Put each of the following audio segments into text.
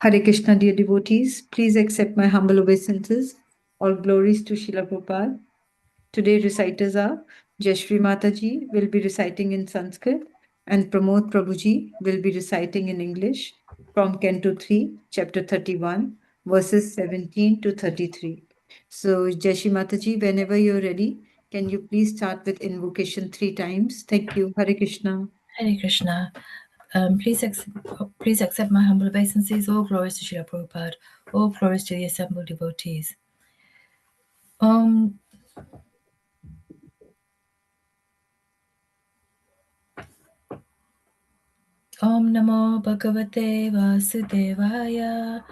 Hare Krishna, dear devotees. Please accept my humble obeisances. All glories to Srila Prabhupada. Today reciters are Jayashri Mataji will be reciting in Sanskrit and Pramod Prabhuji will be reciting in English from Canto 3, Chapter 31, verses 17 to 33. So, Jayashri Mataji, whenever you're ready, can you please start with invocation 3 times? Thank you. Hare Krishna. Hare Krishna. Please accept my humble obeisances. All glories to Srila Prabhupada. All glories to the assembled devotees. Om Namo Bhagavate Vasudevaya.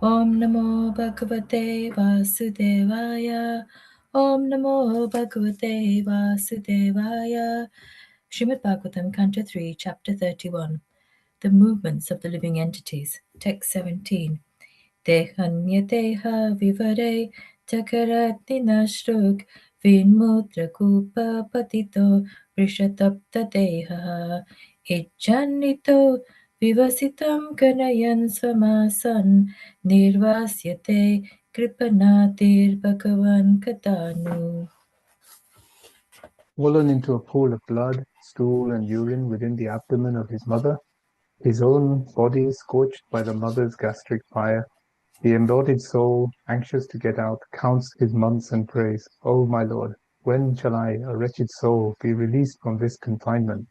Om Namo Bhagavate Vasudevaya. Om Namo Bhagavate Vasudevaya. Srimad Bhagavatam Canto 3, Chapter 31. The movements of the living entities. Text 17. Dehanya vivare chakaratina shruk vinmutra kupa patito vrishatapta deha ichanito vivasitam kanayan swamasan nirvasyate kripanatir bhagavan katanu. Fallen into a pool of blood, stool, and urine within the abdomen of his mother, his own body scorched by the mother's gastric fire, the embodied soul, anxious to get out, counts his months and prays, "O my Lord, when shall I, a wretched soul, be released from this confinement?"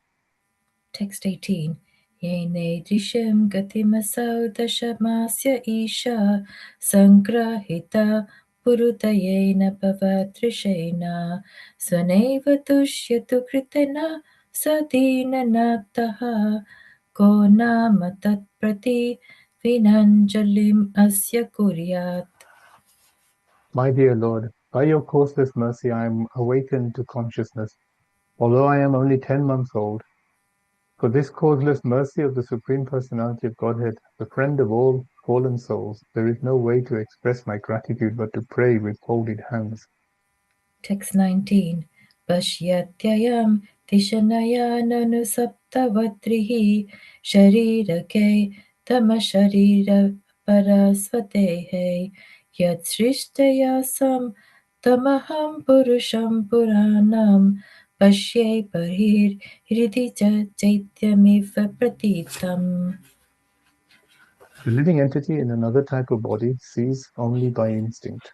Text 18. Yene drisham gatimasau dashamasya isha sangrahita purutayena bhavatrishena svaneva tushyatu kritena sadina nataha ko nama tat prati vinanjalim asya kuryat. My dear Lord, by your causeless mercy I am awakened to consciousness, although I am only 10 months old. For this causeless mercy of the Supreme Personality of Godhead, the friend of all fallen souls, there is no way to express my gratitude but to pray with folded hands. Text 19. Pasyatyayam tishanaya nanu saptavatrihi sharirake tamasharira parasvatehe yat srishtayasam tamaham purusham puranam pasye parir hridi chaityamiva pratitam. The living entity in another type of body sees only by instinct.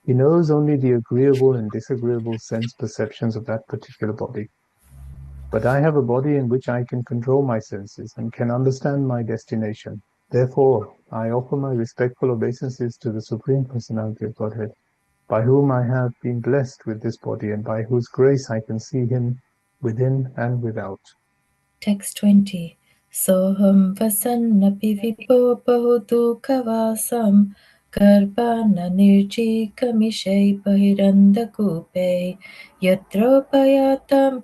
He knows only the agreeable and disagreeable sense perceptions of that particular body. But I have a body in which I can control my senses and can understand my destination. Therefore, I offer my respectful obeisances to the Supreme Personality of Godhead, by whom I have been blessed with this body and by whose grace I can see him within and without. Text 20. Soham vasannapi vipo bahudu kavasam garbana nirji kamishe bahiranda kupe yatropayatam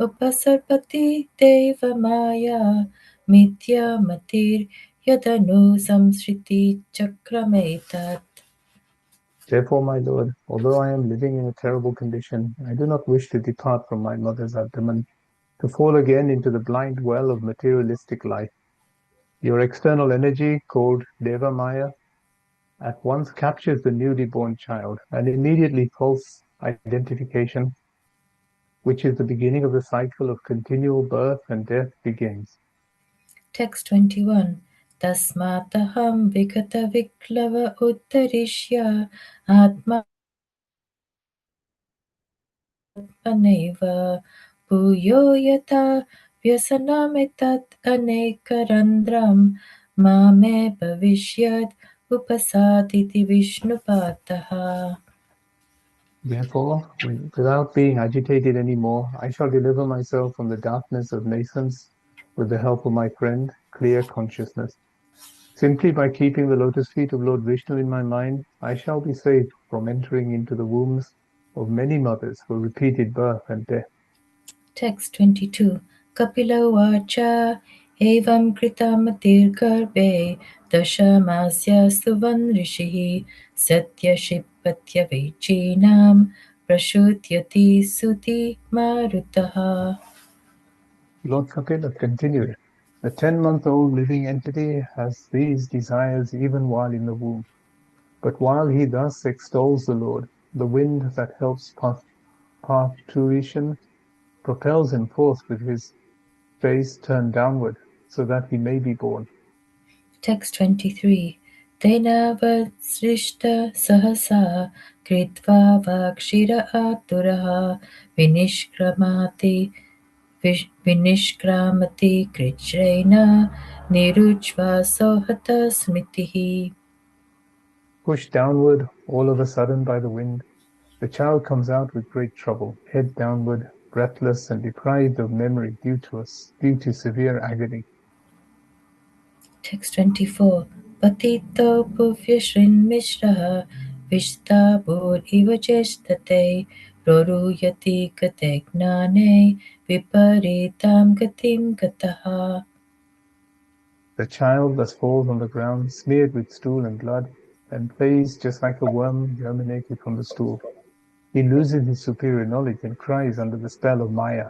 upasarpati deva maya mitya matir yadanu samsriti chakrametat. Therefore, my Lord, although I am living in a terrible condition, I do not wish to depart from my mother's abdomen, to fall again into the blind well of materialistic life. Your external energy, called Deva Maya, at once captures the newly born child, and immediately false identification, which is the beginning of the cycle of continual birth and death, begins. Text 21. Tasmataham vikata viklava uttarishya atma Aneva Puyo Yata Vyasanametat Anekarandram Mame Bhavishyat Upasaditi Vishnupataha. Therefore, without being agitated anymore, I shall deliver myself from the darkness of nascence with the help of my friend, clear consciousness. Simply by keeping the lotus feet of Lord Vishnu in my mind, I shall be saved from entering into the wombs of many mothers for repeated birth and death. Text 22. Kapila Vacha Evam Kritamatir Garbe Dashamasya Suvan Rishihi Satya Shipatya Vichinam Prashutyati Suti Marutaha. Lord Kapila continued, A 10-month-old living entity has these desires even while in the womb. But while he thus extols the Lord, the wind that helps parturition propels him forth with his face turned downward, so that he may be born. Text 23. Tenavasrishta sahasa kritva vakshira aturaha vinishkramati vinishkramati krichrena nirujva sohata smitihi. Pushed downward all of a sudden by the wind, the child comes out with great trouble, head downward, breathless and deprived of memory due to severe agony. Text 24. Patito pufyashrin mishraha vishtabur iva chestate roruyati kategnane viparitam gatim gataha. The child thus falls on the ground, smeared with stool and blood, and plays just like a worm germinated from the stool. He loses his superior knowledge and cries under the spell of Maya.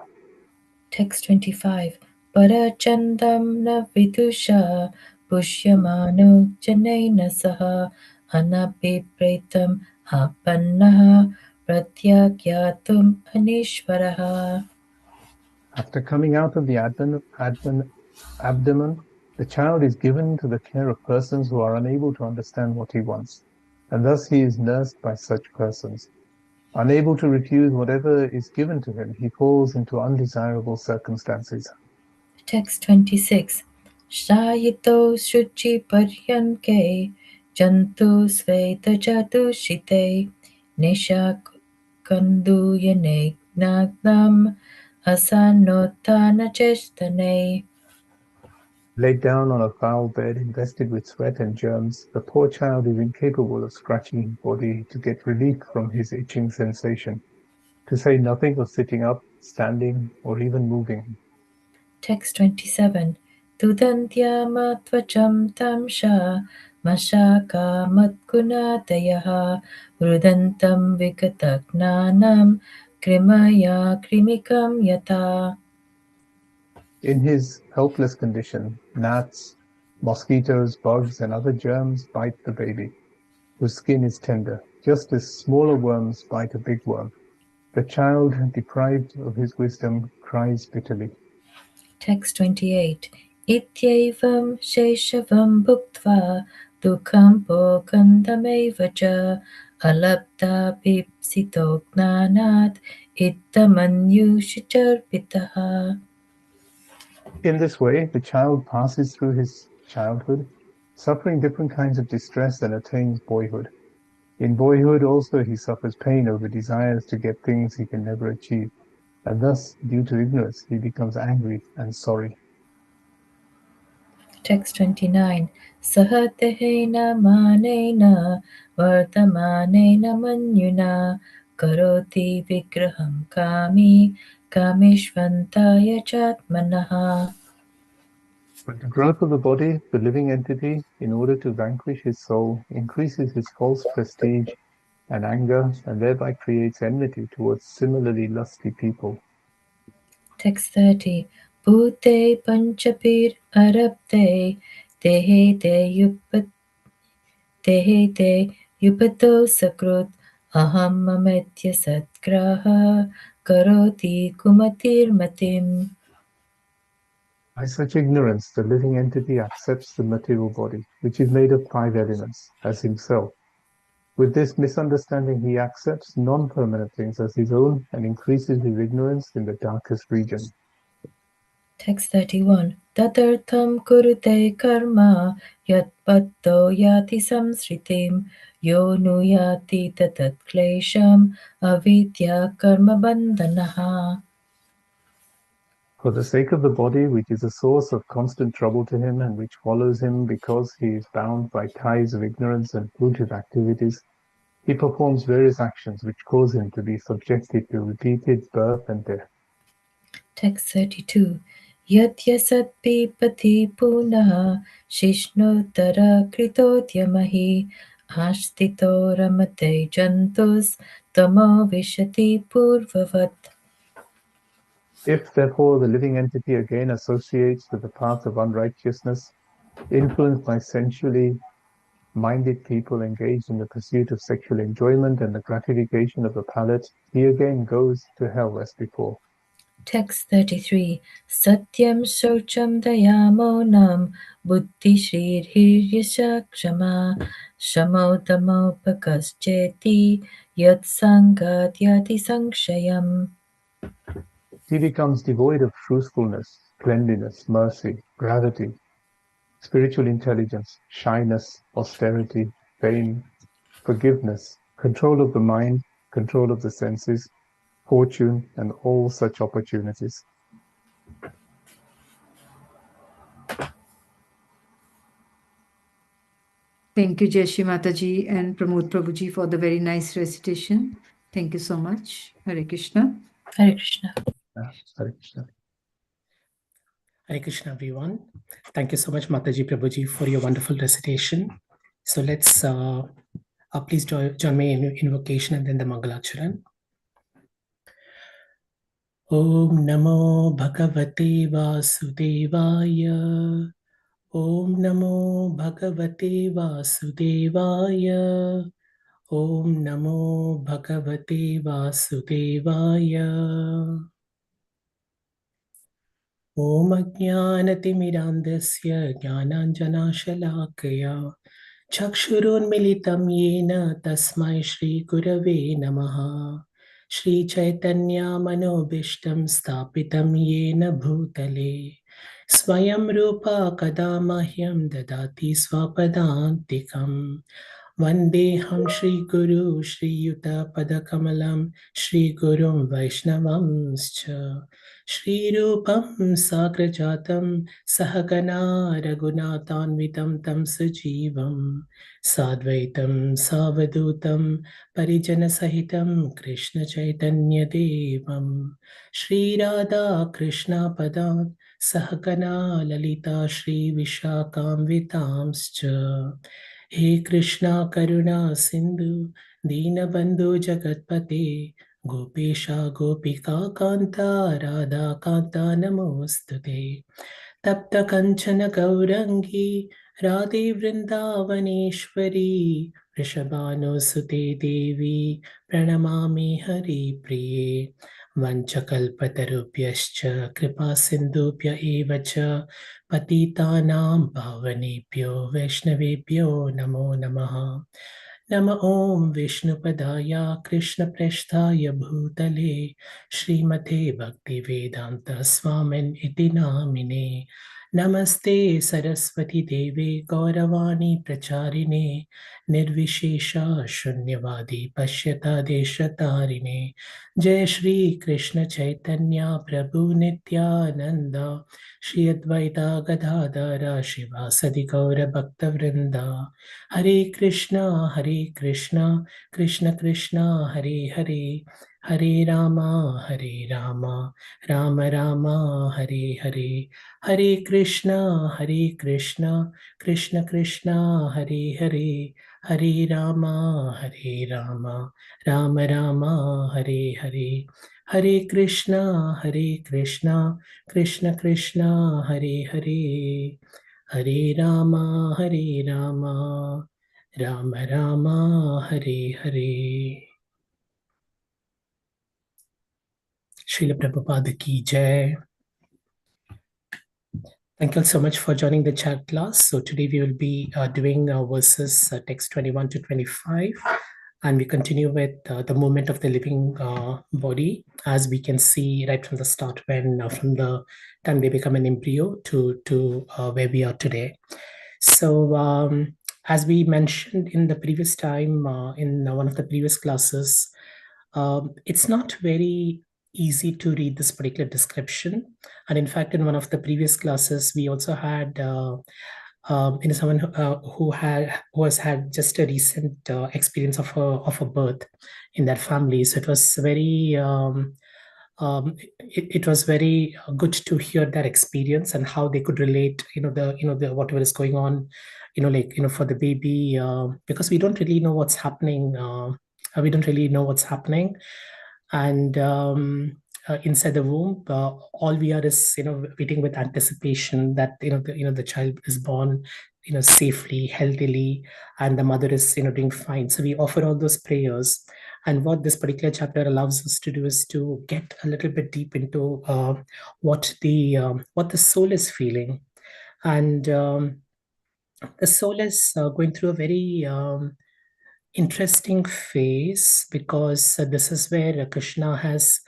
Text 25. Parachandam na vidusha pushyamano janaina saha anapipretam apannaha pratyagyatum anishvaraha. After coming out of the abdomen, the child is given to the care of persons who are unable to understand what he wants, and thus he is nursed by such persons. Unable to refuse whatever is given to him, he falls into undesirable circumstances. Text 26. Shayito shuchi paryanke jantu sveta jatushite nisha kanduyane nagnam asanotana chestane. Laid down on a foul bed infested with sweat and germs, the poor child is incapable of scratching his body to get relief from his itching sensation, to say nothing of sitting up, standing, or even moving. Text 27. Tudantyama tvacham tamsha mashaka matkunatayaha rudantam vikatagnanam krimaya krimikam yata. In his helpless condition, gnats, mosquitoes, bugs, and other germs bite the baby, whose skin is tender, just as smaller worms bite a big worm. The child, deprived of his wisdom, cries bitterly. Text 28. Ityevam sheshavam bhuktva dukham pokandameva cha alapta pipsito gnanat ittamanyushitarpitaha. In this way, the child passes through his childhood, suffering different kinds of distress and attains boyhood. In boyhood also he suffers pain over desires to get things he can never achieve, and thus, due to ignorance, he becomes angry and sorry. Text 29. Sahatehena manena vartamanena manyuna karoti vigraham kami kamishvantaya chatmanaha. But the growth of the body, the living entity, in order to vanquish his soul, increases his false prestige and anger, and thereby creates enmity towards similarly lusty people. Text 30. Bhute panchapir arabte tehe te yupato sakrut aham mametya satgraha karoti kumatir matim. By such ignorance, the living entity accepts the material body, which is made of 5 elements, as himself. With this misunderstanding, he accepts non-permanent things as his own and increases his ignorance in the darkest region. Text 31. Tatartham kurute karma yat patto yati samsritim yo nu yati tatat klesham avidya karma bandhanaha. For the sake of the body, which is a source of constant trouble to him and which follows him because he is bound by ties of ignorance and fruitive activities, he performs various actions which cause him to be subjected to repeated birth and death. Text 32. Yat yasat pipati punaha shishnutara kritodyamahi ashtito ramate jantus tamo vishati purvavat. If, therefore, the living entity again associates with the path of unrighteousness, influenced by sensually minded people engaged in the pursuit of sexual enjoyment and the gratification of the palate, he again goes to hell as before. Text 33. Satyam Shocham Dayamonam Buddhi Shri Hiryashakshama Shamotamopakascheti Yat Sangat Yati Sankshayam. He becomes devoid of truthfulness, cleanliness, mercy, gravity, spiritual intelligence, shyness, austerity, fame, forgiveness, control of the mind, control of the senses, fortune, and all such opportunities. Thank you, Jai Shri Mataji and Pramod Prabhuji, for the very nice recitation. Thank you so much. Hare Krishna. Hare Krishna. Hare Krishna. Hare Krishna, everyone. Thank you so much, Mataji Prabhuji, for your wonderful recitation. So let's please join me in invocation and then the Mangalacharan. Om Namo Bhagavate Vasudevaya. Om Namo Bhagavate Vasudevaya. Om Namo Bhagavate Vasudevaya. Om Ajnanatimirandasya Jnananjanashalakaya Chakshurunmilitam Yena Tasmai Shri Gurave Namaha Shri Chaitanya Manobishtam Stapitam Yena Bhutale Swayam Rupa Kadamahyam Dadati Swapadantikam Vandeham Shri Guru Shri Yuta Padakamalam Shri Gurum Vaishnavamscha Shri Rupam Sagrajatam Sahagana Raghunatanvitam Tam Sajivam Sadvaitam Savadutam Parijana Sahitam Krishna Chaitanya Devam Shri Radha Krishna Padam Sahagana Lalita Shri Vishakam Vitamscha He Krishna Karuna Sindhu Dinabandhu Jagatpate Gopesha Gopika Kanta Radha Kanta Namostute Tapta Kanchana Gaurangi Radhe Vrindavaneshwari Rishabhanu Sute Devi Pranamami Hari Priye Vanchakalpatarubhyascha Kripa Sindhubhya Evacha Patitanam Pavanebhyo Vaishnavebhyo Namo Namaha Nama Om Vishnupadaya Krishna Presthaya Bhutale Srimate Bhakti Vedanta Swamin Iti Namine Namaste Saraswati Deve Gauravani Pracharine Nirvishesha Shunyavadi Pashyata Deshatarine Jai Shri Krishna Chaitanya Prabhu Nityananda Shri Advaita Gadadara Shivasadi Gaura Bhakta Vrinda Hare Krishna, Krishna Krishna, Hare Hare, Hare Rama, Rama Rama, Hare Hare, Hare Krishna, Krishna Krishna, Hare Hare, Hare Rama, Rama Rama, Hare Hare, Hare Krishna, Krishna Krishna, Hare Hare. Hare Rama, Rama Rama, Hare Hare. Srila Prabhupada ki jai. Thank you all so much for joining the chat class. So today we will be doing verses text 21 to 25. And we continue with the movement of the living body, as we can see right from the start, when from the time they become an embryo to where we are today. So as we mentioned in the previous time, in one of the previous classes, it's not very easy to read this particular description. And in fact, in one of the previous classes, we also had someone who has had just a recent experience of a birth in their family. So it was very it was very good to hear their experience and how they could relate, the whatever is going on, for the baby, because we don't really know what's happening. We don't really know what's happening, and inside the womb, all we are is waiting with anticipation that the child is born safely, healthily, and the mother is doing fine. So we offer all those prayers. And what this particular chapter allows us to do is to get a little bit deep into what the soul is feeling. And the soul is going through a very interesting phase, because this is where Krishna has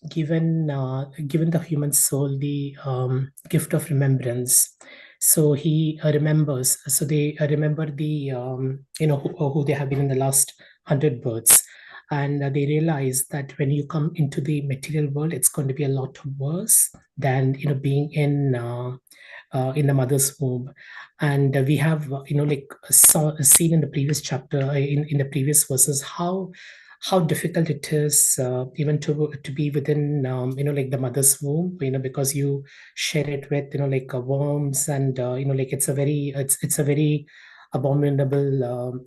given the human soul the gift of remembrance. So he remembers. So they remember the who they have been in the last 100 births, and they realize that when you come into the material world, it's going to be a lot worse than being in the mother's womb. And we have seen in the previous chapter, in the previous verses, how difficult it is even to be within like the mother's womb, because you share it with worms, and it's a very abominable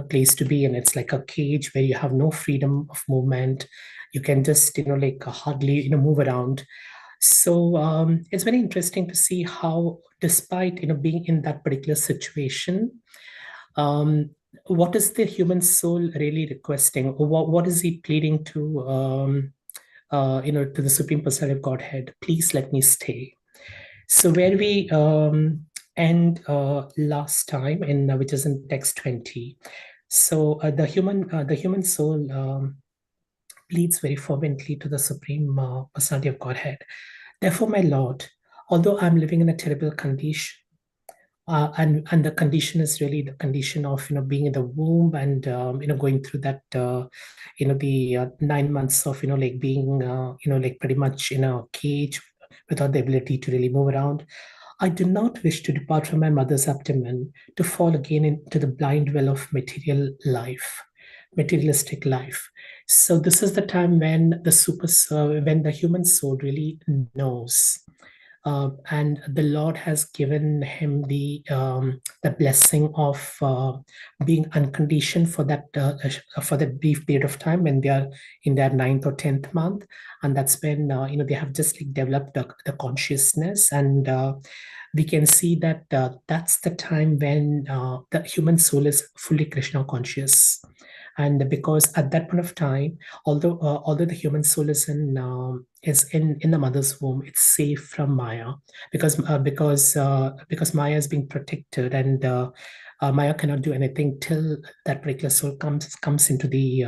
place to be in. It's like a cage where you have no freedom of movement. You can just hardly move around. So it's very interesting to see how, despite being in that particular situation, what is the human soul really requesting? Or what is he pleading to to the Supreme Personality of Godhead? Please let me stay. So where we end last time, which is in text 20. So the human soul pleads very fervently to the Supreme Personality of Godhead. Therefore, my Lord, although I'm living in a terrible condition, and the condition is really the condition of being in the womb, and going through that the 9 months of like being pretty much in a cage without the ability to really move around. I do not wish to depart from my mother's abdomen to fall again into the blind well of materialistic life. So this is the time when the human soul really knows, and the Lord has given him the blessing of being unconditioned for that brief period of time when they are in their 9th or 10th month, and that's when they have just developed the consciousness, and we can see that that's the time when the human soul is fully Krishna conscious. And because at that point of time, although the human soul is in the mother's womb, it's safe from Maya, because Maya is being protected, and Maya cannot do anything till that particular soul comes into the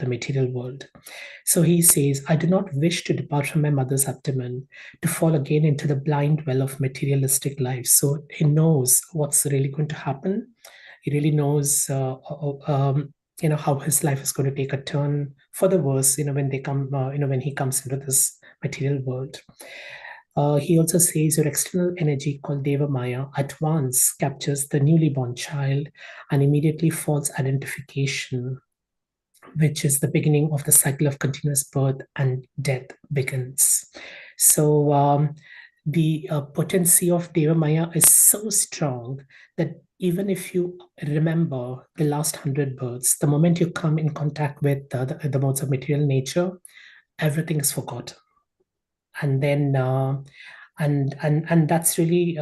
material world. So he says, I do not wish to depart from my mother's abdomen to fall again into the blind well of materialistic life. So he knows what's really going to happen. He really knows how his life is going to take a turn for the worse, when they come, when he comes into this material world. He also says your external energy called Deva Maya at once captures the newly born child, and immediately false identification, which is the beginning of the cycle of continuous birth and death, begins. So the potency of Deva Maya is so strong that even if you remember the last 100 births, the moment you come in contact with the modes of material nature, everything is forgotten. And then and that's really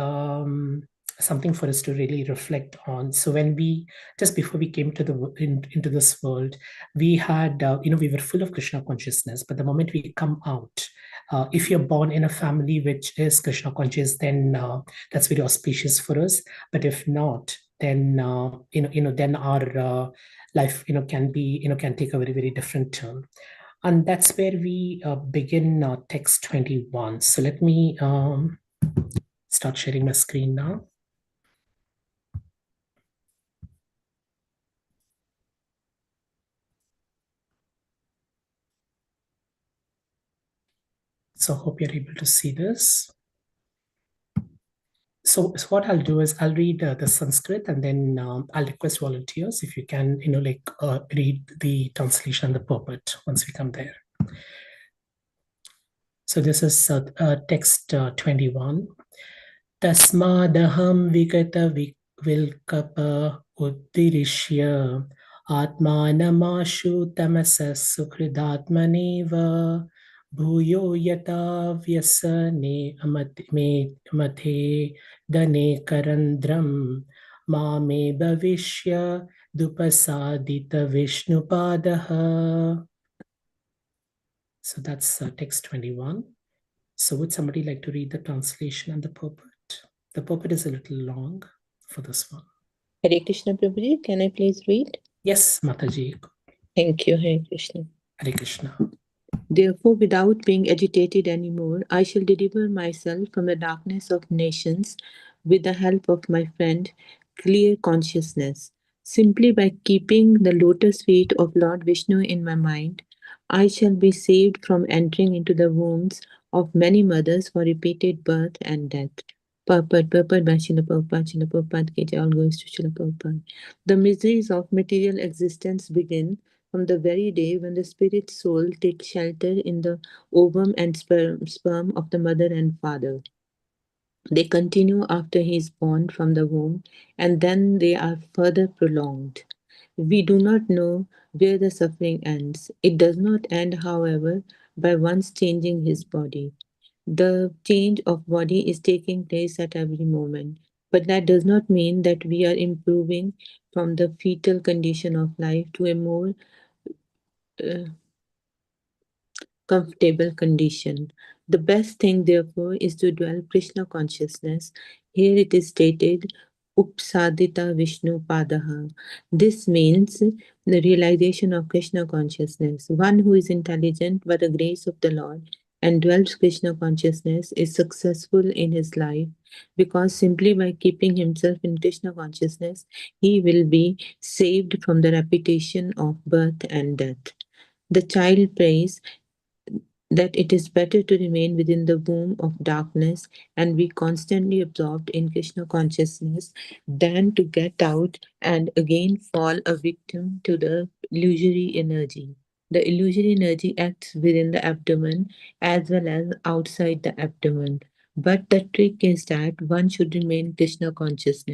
something for us to really reflect on. So when we, just before we came to into this world, we had we were full of Krishna consciousness, but the moment we come out, if you're born in a family which is Krishna conscious, then that's very auspicious for us. But if not, then then our life can be can take a very, very different turn. And that's where we begin text 21. So let me start sharing my screen now. So I hope you're able to see this. So what I'll do is I'll read the Sanskrit, and then I'll request volunteers if you can, read the translation and the purport once we come there. So this is text 21. Tasmadaham vikata vilkapa uddirishya atmanamashu tamasa sukridatmaneva Bhuyo yata vyasane mathe dane karandram mame bhavishya dupasadita vishnupadaha. So that's text 21. So would somebody like to read the translation and the purport? The purport is a little long for this one. Hare Krishna Prabhuji, can I please read? Yes, Mataji. Thank you, Hare Krishna. Hare Krishna. Therefore, without being agitated anymore, I shall deliver myself from the darkness of nations with the help of my friend, clear consciousness. Simply by keeping the lotus feet of Lord Vishnu in my mind, I shall be saved from entering into the wombs of many mothers for repeated birth and death. Purport by Srila Prabhupada ki jai, all goes to Srila Prabhupada. The miseries of material existence begin from the very day when the spirit soul takes shelter in the ovum and sperm of the mother and father. They continue after he is born from the womb, and then they are further prolonged. We do not know where the suffering ends. It does not end, however, by once changing his body. The change of body is taking place at every moment, but that does not mean that we are improving from the fetal condition of life to a more uh, comfortable condition. The best thing, therefore, is to dwell Krishna consciousness. Here it is stated, Upsadita Vishnu Padaha. This means the realization of Krishna consciousness. One who is intelligent by the grace of the Lord and dwells Krishna consciousness is successful in his life, because simply by keeping himself in Krishna consciousness, he will be saved from the repetition of birth and death. The child prays that it is better to remain within the womb of darkness and be constantly absorbed in Krishna consciousness than to get out and again fall a victim to the illusory energy. The illusory energy acts within the abdomen as well as outside the abdomen. But the trick is that one should remain Krishna conscious,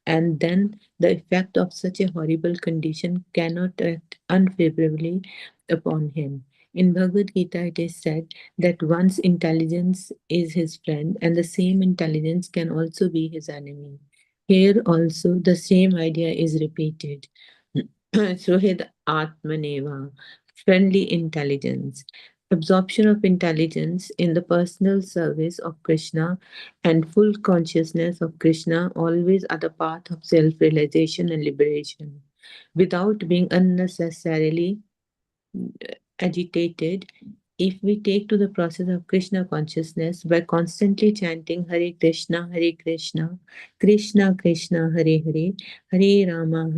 and then the effect of such a horrible condition cannot act unfavorably upon him. In Bhagavad Gita, it is said that one's intelligence is his friend, and the same intelligence can also be his enemy. Here also, the same idea is repeated. Suhid Atmaneva, friendly intelligence. Absorption of intelligence in the personal service of Krishna and full consciousness of Krishna always are the path of self realization and liberation. Without being unnecessarily agitated, if we take to the process of Krishna consciousness by constantly chanting Hare Krishna, Krishna Krishna, Hare Hare, Hare Rama,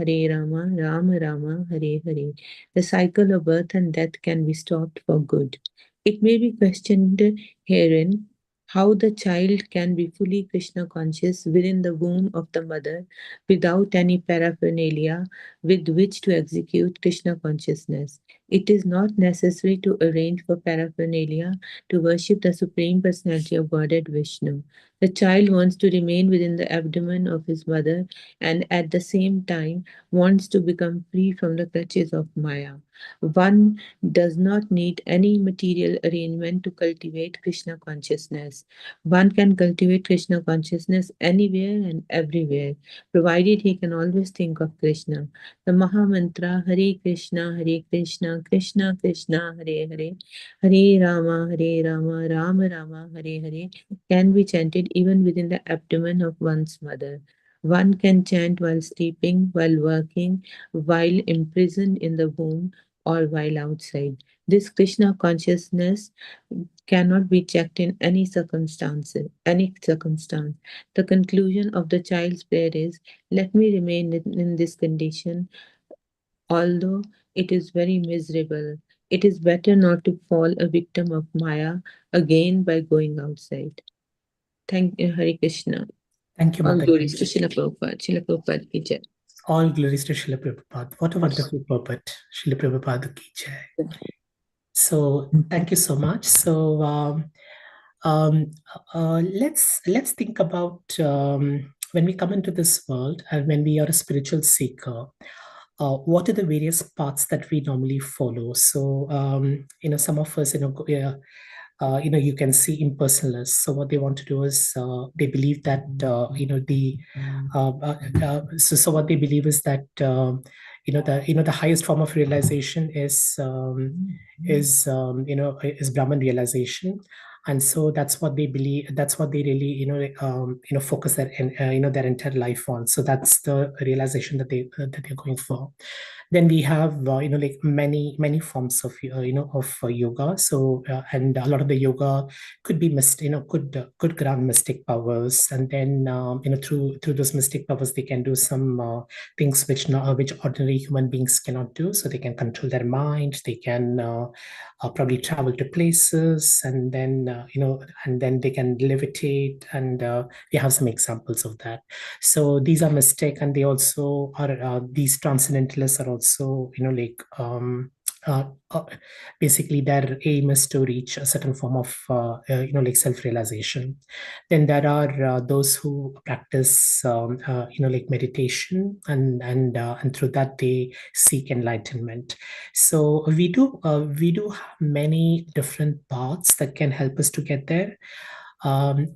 Rama Rama, Hare Hare, the cycle of birth and death can be stopped for good. It may be questioned herein how the child can be fully Krishna conscious within the womb of the mother without any paraphernalia with which to execute Krishna consciousness. It is not necessary to arrange for paraphernalia to worship the Supreme Personality of Godhead Vishnu. The child wants to remain within the abdomen of his mother and at the same time wants to become free from the clutches of Maya. One does not need any material arrangement to cultivate Krishna consciousness. One can cultivate Krishna consciousness anywhere and everywhere, provided he can always think of Krishna. The Maha Mantra Hare Krishna, Krishna Krishna, Hare Hare, Hare Rama, Rama Rama, Hare Hare can be chanted even within the abdomen of one's mother. One can chant while sleeping, while working, while imprisoned in the womb, or while outside. This Krishna consciousness cannot be checked in any circumstance. The conclusion of the child's prayer is, let me remain in this condition, although it is very miserable. It is better not to fall a victim of Maya again by going outside. Thank you, Hare Krishna. Thank you, All Mataji. glories to Srila Prabhupada. Srila Prabhupada ki jai. All glories to Srila Prabhupada. What a wonderful purport. Srila Prabhupada ki jai. So thank you so much. So let's think about when we come into this world and when we are a spiritual seeker. what are the various paths that we normally follow? So, some of us, you can see impersonalists. So what they want to do is they believe that so what they believe is that the highest form of realization is Brahman realization. And so that's what they believe. That's what they really, focus their entire life on. So that's the realization that they're going for. Then we have like many forms of yoga. So and a lot of the yoga could be could grant mystic powers, and then through those mystic powers they can do some things which ordinary human beings cannot do. So they can control their mind. They can probably travel to places, and then and then they can levitate, and we have some examples of that. So these are mystic, and they also are these transcendentalists are also uh, uh, basically their aim is to reach a certain form of like self-realization. Then there are those who practice like meditation, and through that they seek enlightenment. So we do have many different paths that can help us to get there.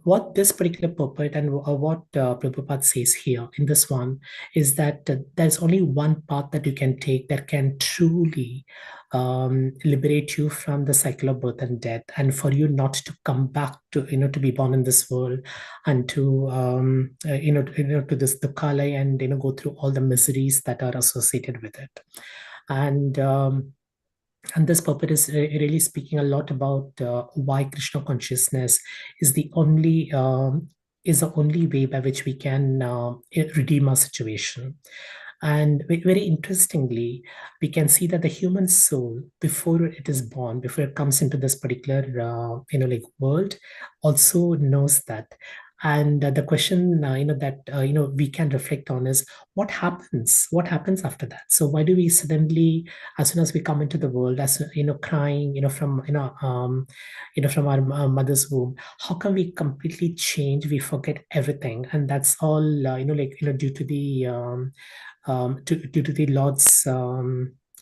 What this particular purport and what Prabhupada says here in this one is that there's only one path that you can take that can truly liberate you from the cycle of birth and death, and for you not to come back to to be born in this world, and to to this dukkha, and go through all the miseries that are associated with it. And this purport is really speaking a lot about why Krishna consciousness is the only way by which we can redeem our situation. And very interestingly, we can see that the human soul, before it is born, before it comes into this particular like world, also knows that. And the question that we can reflect on is what happens. What happens after that? So why do we suddenly, as soon as we come into the world, as crying from from our mother's womb, how can we completely change? We forget everything, and that's all due to the due to the Lord's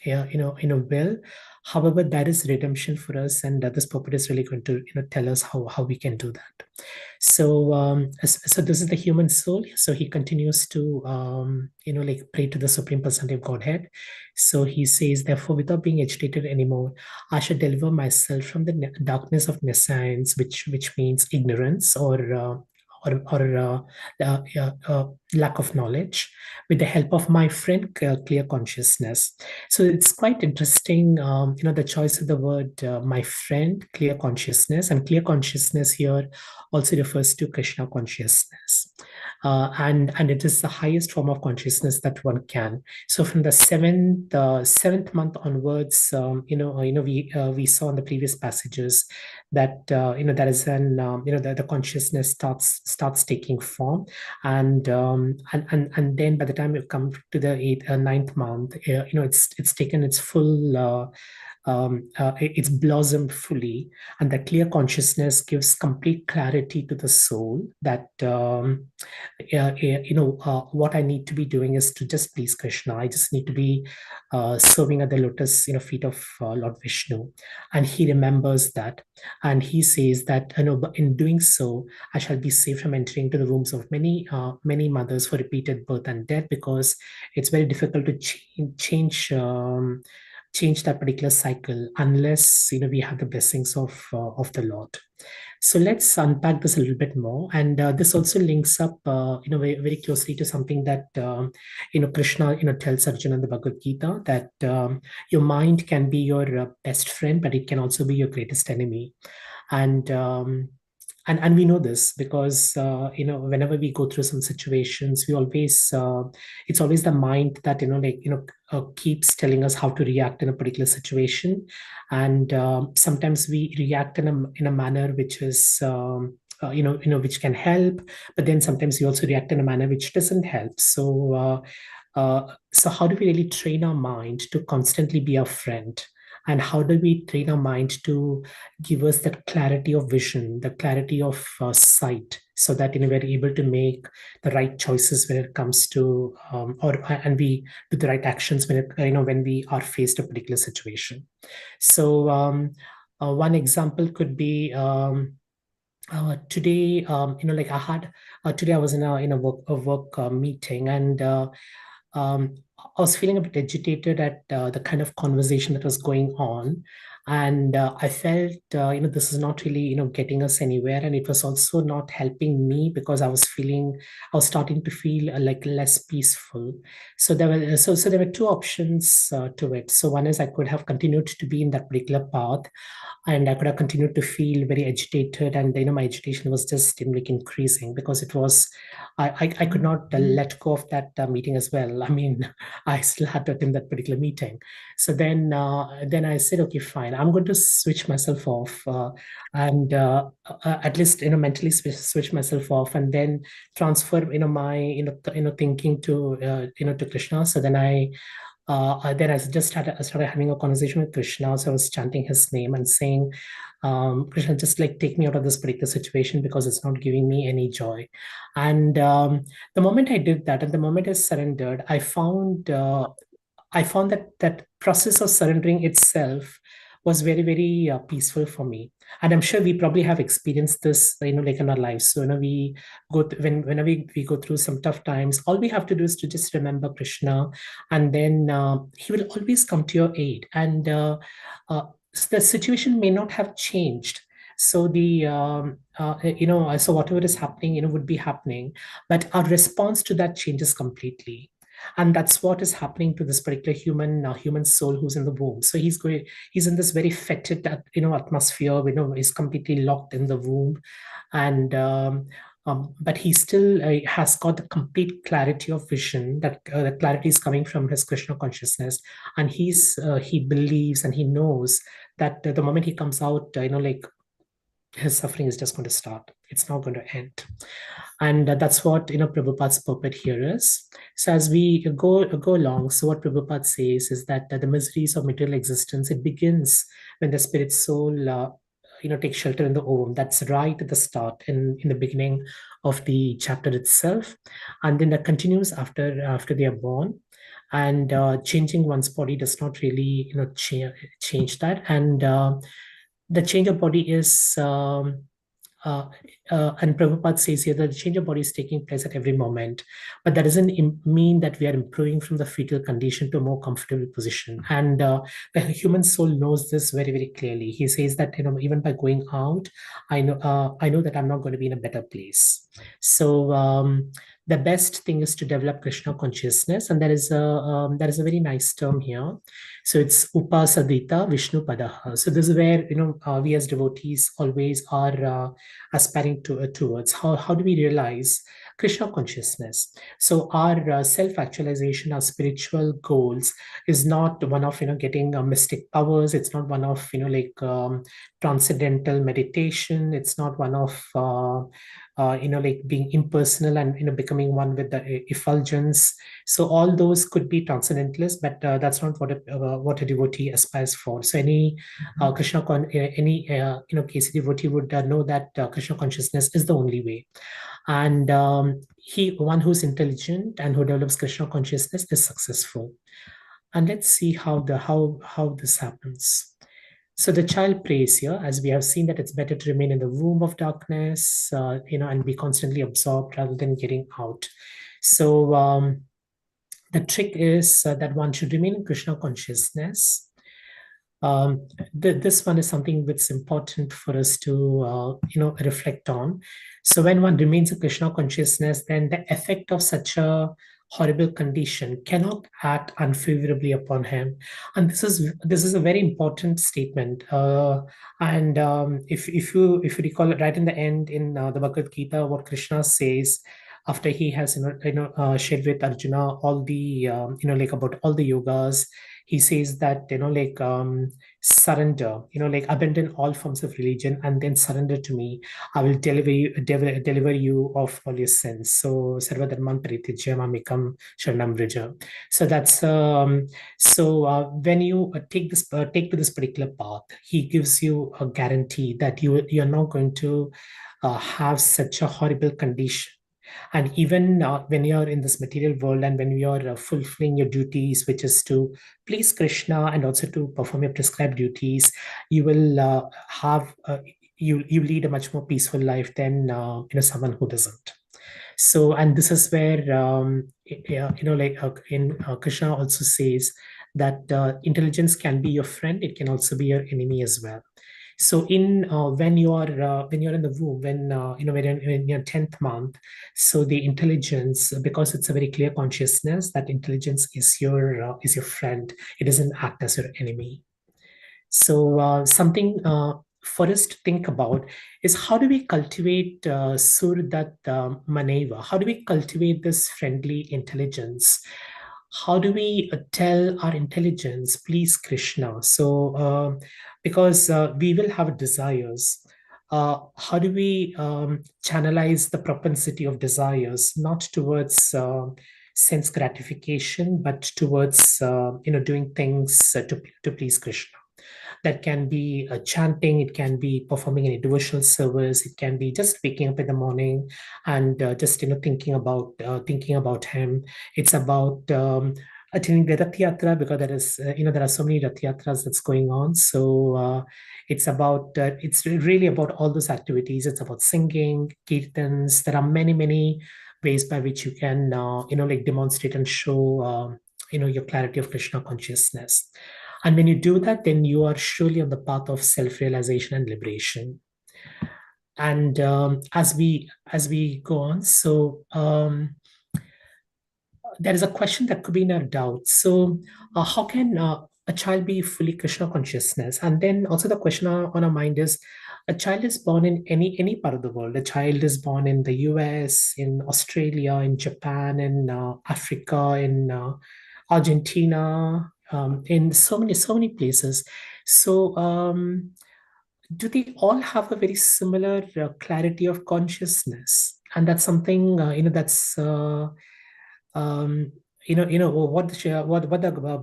will. However, that is redemption for us, and this purport is really going to tell us how we can do that. So so this is the human soul. So he continues to like pray to the Supreme Personality of Godhead. So he says, therefore, without being agitated anymore, I shall deliver myself from the darkness of nescience, which means ignorance, or lack of knowledge, with the help of my friend clear consciousness. So it's quite interesting, the choice of the word my friend clear consciousness, and clear consciousness here also refers to Krishna consciousness. And it is the highest form of consciousness that one can. So from the seventh month onwards, we saw in the previous passages that that is when the consciousness starts taking form, and then by the time you come to the ninth month, it's taken its full it's blossomed fully, and the clear consciousness gives complete clarity to the soul that what I need to be doing is to just please Krishna. I just need to be serving at the lotus feet of Lord Vishnu, and he remembers that, and he says that in doing so I shall be safe from entering into the wombs of many mothers for repeated birth and death, because it's very difficult to change that particular cycle unless we have the blessings of the Lord. So let's unpack this a little bit more, and this also links up very, very closely to something that Krishna tells Arjuna in the Bhagavad Gita, that your mind can be your best friend, but it can also be your greatest enemy. And we know this because whenever we go through some situations, we always it's always the mind that keeps telling us how to react in a particular situation, and sometimes we react in a manner which is which can help, but then sometimes we also react in a manner which doesn't help. So how do we really train our mind to constantly be our friend? And how do we train our mind to give us that clarity of vision, the clarity of sight, so that we're able to make the right choices when it comes to and we do the right actions when when we are faced a particular situation. So one example could be today, like I had today I was in a work meeting, and I was feeling a bit agitated at the kind of conversation that was going on, and I felt this is not really getting us anywhere, and it was also not helping me because I was starting to feel like less peaceful. So there were two options to it. So one is I could have continued to be in that particular path, and I could have continued to feel very agitated, and my agitation was just like increasing because it was I could not let go of that meeting as well. I mean, I still had to attend that particular meeting. So then I said, okay, fine, I'm going to switch myself off, and at least mentally switch myself off, and then transfer my thinking to to Krishna. So then then I started having a conversation with Krishna. So I was chanting his name and saying, Krishna, just like take me out of this particular situation because it's not giving me any joy. And the moment I did that, and the moment I surrendered, I found that that process of surrendering itself was very, very peaceful for me. And I'm sure we probably have experienced this, like in our lives. So, we whenever we go through some tough times, all we have to do is to just remember Krishna, and then he will always come to your aid. And the situation may not have changed. So so whatever is happening, would be happening, but our response to that changes completely. And that's what is happening to this particular human soul who's in the womb. So he's in this very fetid atmosphere, is completely locked in the womb. And but he still has got the complete clarity of vision, that the clarity is coming from his Krishna consciousness. And he believes and he knows that the moment he comes out, like his suffering is just going to start. It's not going to end. And that's what Prabhupada's purport here is. So as we go along, so what Prabhupada says is that the miseries of material existence, it begins when the spirit soul takes shelter in the ovum. That's right at the start, in the beginning of the chapter itself, and then that continues after they are born. And changing one's body does not really change that. And the change of body is and Prabhupada says here that the change of body is taking place at every moment, but that doesn't mean that we are improving from the fetal condition to a more comfortable position. And the human soul knows this very, very clearly. He says that even by going out, I know that I'm not going to be in a better place. So the best thing is to develop Krishna consciousness, and there is a very nice term here. So it's upasadita Vishnu padaha. So this is where we as devotees always are aspiring towards. How do we realize Krishna consciousness? So our self-actualization, our spiritual goals is not one of getting mystic powers. It's not one of transcendental meditation. It's not one of like being impersonal and becoming one with the effulgence. So all those could be transcendentalists, but that's not what a devotee aspires for. So any Krishna case devotee would know that Krishna consciousness is the only way. And one who's intelligent and who develops Krishna consciousness is successful. And let's see how this happens. So the child prays here, as we have seen, that it's better to remain in the womb of darkness, and be constantly absorbed rather than getting out. So the trick is that one should remain in Krishna consciousness. This one is something that's important for us to reflect on. So when one remains in Krishna consciousness, then the effect of such a horrible condition cannot act unfavorably upon him. And this is a very important statement. And if you recall it right in the end in the Bhagavad Gita, what Krishna says, after he has shared with Arjuna all the like about all the yogas, he says that surrender, like abandon all forms of religion and then surrender to me. I will deliver you of all your sins. So sarva dharman paritijya mamikam sharanam vraja. So that's when you take to this particular path, he gives you a guarantee that you're not going to have such a horrible condition. And even when you're in this material world and when you're fulfilling your duties, which is to please Krishna and also to perform your prescribed duties, you will have you lead a much more peaceful life than someone who doesn't. So, and this is where Krishna also says that intelligence can be your friend, it can also be your enemy as well. So in when you're in the womb, when when you're in your 10th month, so the intelligence, because it's a very clear consciousness that intelligence is your friend, it doesn't act as your enemy. So something for us to think about is how do we cultivate Surdat Maneva? How do we cultivate this friendly intelligence? How do we tell our intelligence, please Krishna? So because we will have desires. How do we channelize the propensity of desires, not towards sense gratification, but towards doing things to please Krishna? That can be chanting, it can be performing any devotional service, it can be just waking up in the morning and just thinking about him. It's about attending the Rath Yatra, because there is there are so many Rath Yatras that's going on. So it's really about all those activities. It's about singing, kirtans. There are many ways by which you can demonstrate and show your clarity of Krishna consciousness. And when you do that, then you are surely on the path of self-realization and liberation. And as we go on, so there is a question that could be in our doubt. So how can a child be fully Krishna consciousness? And then also the question on our mind is, a child is born in any part of the world. A child is born in the US, in Australia, in Japan, in Africa, in Argentina, in so many places. So do they all have a very similar clarity of consciousness? And that's something that's what the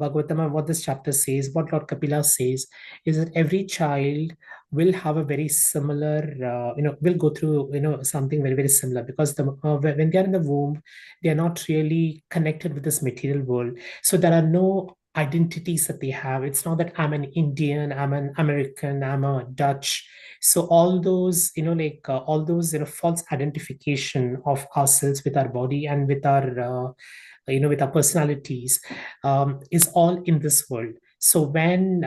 Bhagavatam, what this chapter says, what Lord Kapila says, is that every child will have a very similar, will go through, something very similar, because when they are in the womb, they are not really connected with this material world. So there are no identities that they have. It's not that I'm an Indian, I'm an American, I'm a Dutch. So all those, all those, false identification of ourselves with our body and with our, with our personalities, is all in this world. So when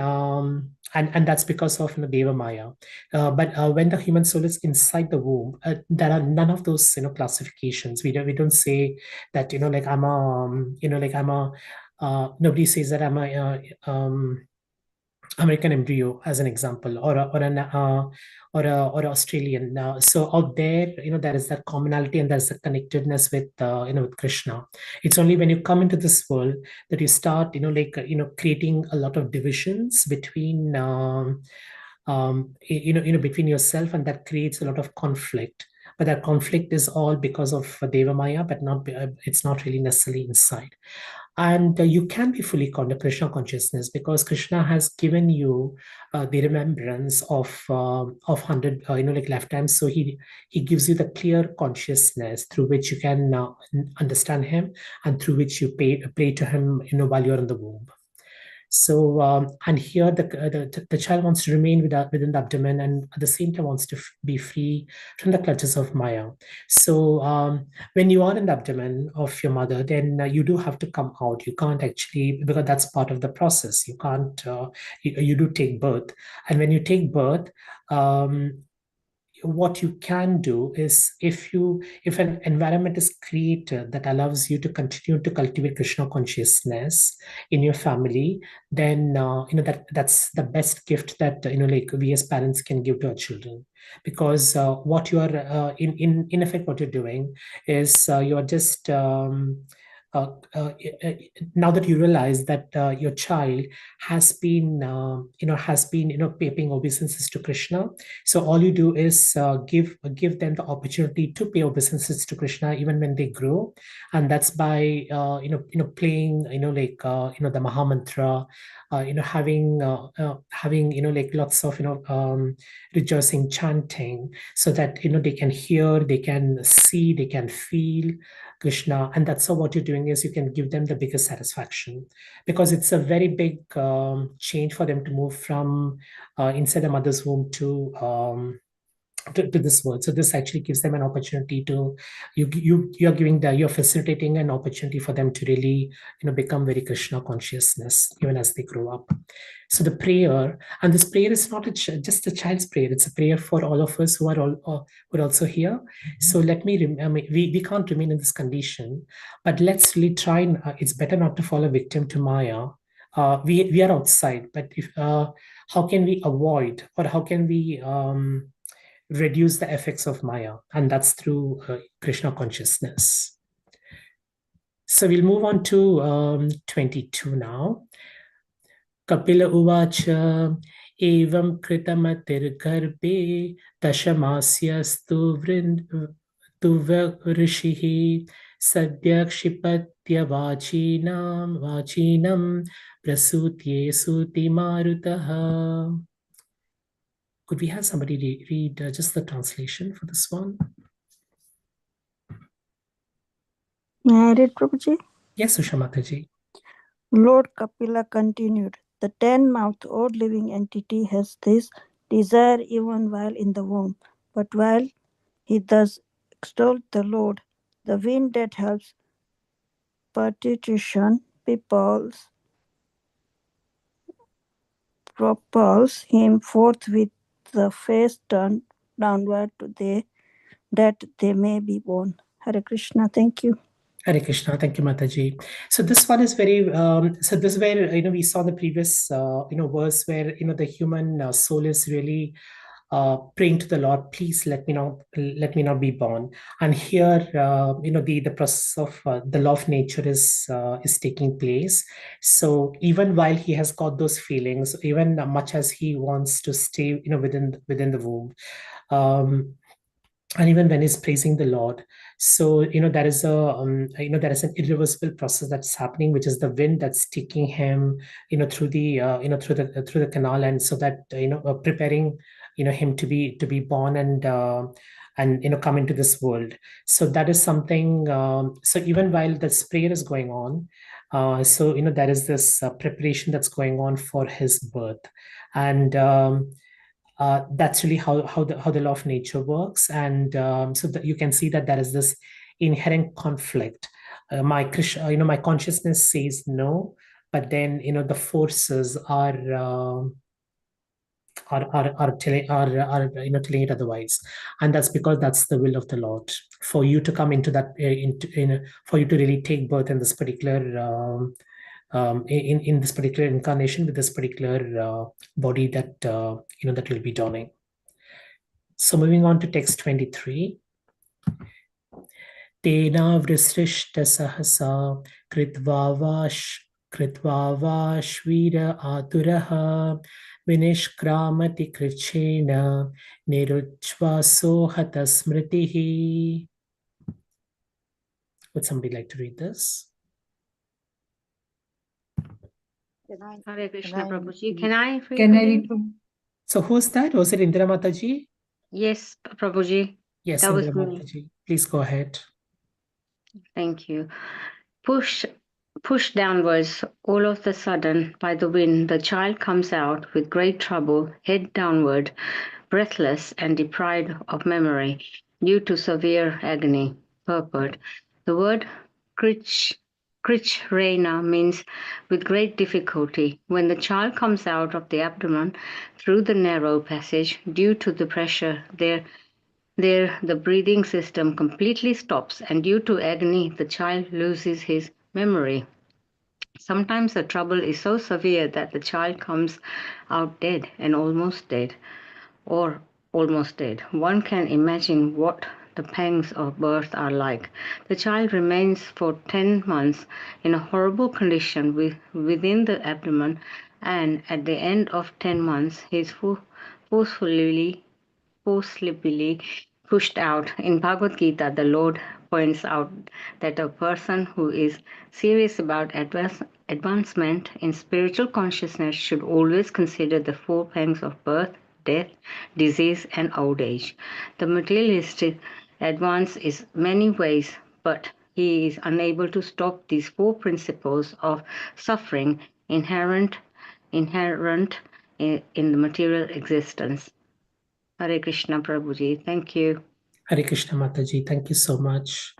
and that's because of Deva Maya. But when the human soul is inside the womb, there are none of those classifications. We don't say that like I'm a like I'm a nobody says that I'm a American embryo, as an example, or or Australian. So out there, there is that commonality and there's a connectedness with with Krishna. It's only when you come into this world that you start creating a lot of divisions between between yourself, and that creates a lot of conflict. But that conflict is all because of Deva Maya, but not it's not really necessarily inside. And you can be fully Krishna consciousness, because Krishna has given you the remembrance of 100 lifetimes. So he gives you the clear consciousness through which you can understand him, and through which you pray to him while you're in the womb. So and here the child wants to remain within the abdomen, and at the same time wants to be free from the clutches of Maya. So when you are in the abdomen of your mother, then you do have to come out. You can't actually, because that's part of the process. You can't. You do take birth, and when you take birth, what you can do is, if an environment is created that allows you to continue to cultivate Krishna consciousness in your family, then that's the best gift that we as parents can give to our children. because what you are in effect, what you're doing is you are just now that you realize that your child has been paying obeisances to Krishna, so all you do is give them the opportunity to pay obeisances to Krishna even when they grow, and that's by playing the Maha Mantra, having like lots of rejoicing chanting, so that they can hear, they can see, they can feel Krishna. And that's how what you're doing is you can give them the biggest satisfaction, because it's a very big change for them to move from inside the mother's womb to this world. So this actually gives them an opportunity to you're facilitating an opportunity for them to really become very Krishna consciousness even as they grow up. So the prayer, and this prayer is not just a child's prayer, it's a prayer for all of us who are also here. So let me we can't remain in this condition, but let's really try. It's better not to fall a victim to Maya. We are outside, but if how can we avoid, or how can we reduce the effects of Maya? And that's through Krishna consciousness. So we'll move on to 22 now. Kapila uvacha evam kritamatir garbe dashamasyas tu rishihi sadhyakshipatya vachinam prasutye suti marutaha. Could we have somebody read just the translation for this one? May I read, Prabhuji? Yes, Usha Mataji. Lord Kapila continued, the 10-mouthed old living entity has this desire even while in the womb. But while he thus extolled the Lord, the wind that helps participation propels him forth with the face turned downward that they may be born. Hare Krishna, thank you. Hare Krishna, thank you, Mataji. So this one is very. So this is where we saw the previous verse where the human soul is really praying to the Lord, please let me not be born. And here the process of the law of nature is taking place. So even while he has got those feelings, even much as he wants to stay within the womb, and even when he's praising the Lord, so there is an irreversible process that's happening, which is the wind that's taking him through the through the canal, and so that preparing him to be born and come into this world. So that is something. So even while this prayer is going on, so there is this preparation that's going on for his birth, and that's really how the law of nature works. And so that you can see that there is this inherent conflict. My consciousness says no, but then the forces are telling telling it otherwise, and that's because that's the will of the Lord for you to come into that for you to really take birth in this particular in this particular incarnation with this particular body that that will be dawning. So moving on to text 23. Tena vrisrishta sahasa kritva vashvira aturaha vinishkramati krichena niruchvaso hata smritihi. Would somebody like to read this? Hare Krishna, Prabhuji. Can I read? Can I read? So who's that? Was it Indira Mataji? Yes, Prabhuji. Yes, That was Indira me. Mataji. Please go ahead. Thank you. Push downwards, all of a sudden, by the wind, the child comes out with great trouble, head downward, breathless and deprived of memory due to severe agony. Purport. The word Krichrena means with great difficulty. When the child comes out of the abdomen through the narrow passage, due to the pressure there the breathing system completely stops, and due to agony, the child loses his memory. Sometimes the trouble is so severe that the child comes out dead and almost dead, or almost dead. One can imagine what the pangs of birth are like. The child remains for 10 months in a horrible condition within the abdomen, and at the end of 10 months he is forcibly pushed out. In Bhagavad Gita, the Lord points out that a person who is serious about advancement in spiritual consciousness should always consider the four pangs of birth, death, disease, and old age. The materialistic advance is many ways, but he is unable to stop these four principles of suffering inherent in the material existence. Hare Krishna Prabhuji, thank you. Hare Krishna Mataji, thank you so much.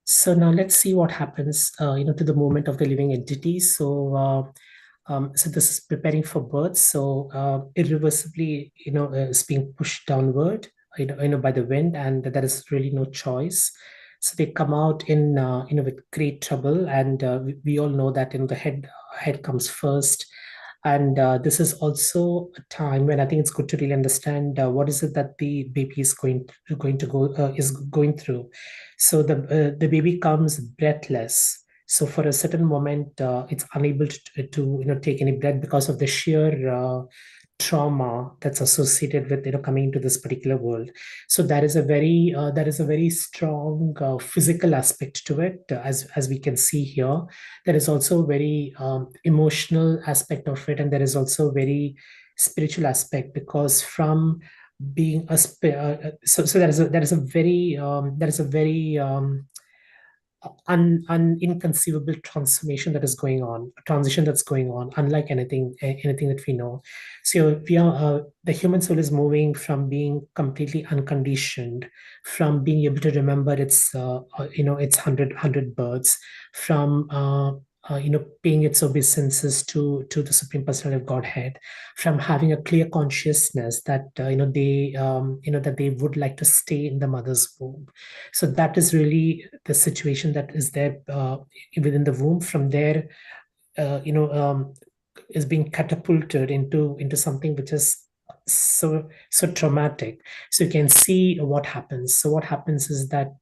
So now let's see what happens, to the movement of the living entity. So this is preparing for birth. So irreversibly, is being pushed downward, by the wind, and there is really no choice. So they come out in, with great trouble, and we all know that the head comes first. And this is also a time when I think it's good to really understand what is it that the baby is going to go is going through. So the baby comes breathless. So for a certain moment, it's unable to take any breath because of the sheer trauma that's associated with coming into this particular world. So there is a very strong physical aspect to it, as we can see here. There is also a very emotional aspect of it, and there is also a very spiritual aspect, because from being so there is a very inconceivable transformation that is going on, a transition that's going on, unlike anything that we know. So the human soul is moving from being completely unconditioned, from being able to remember its hundred births, from paying its obeisances to the Supreme Personality of Godhead, from having a clear consciousness that that they would like to stay in the mother's womb. So that is really the situation that is there within the womb. From there, is being catapulted into something which is so traumatic. So you can see what happens. So what happens is that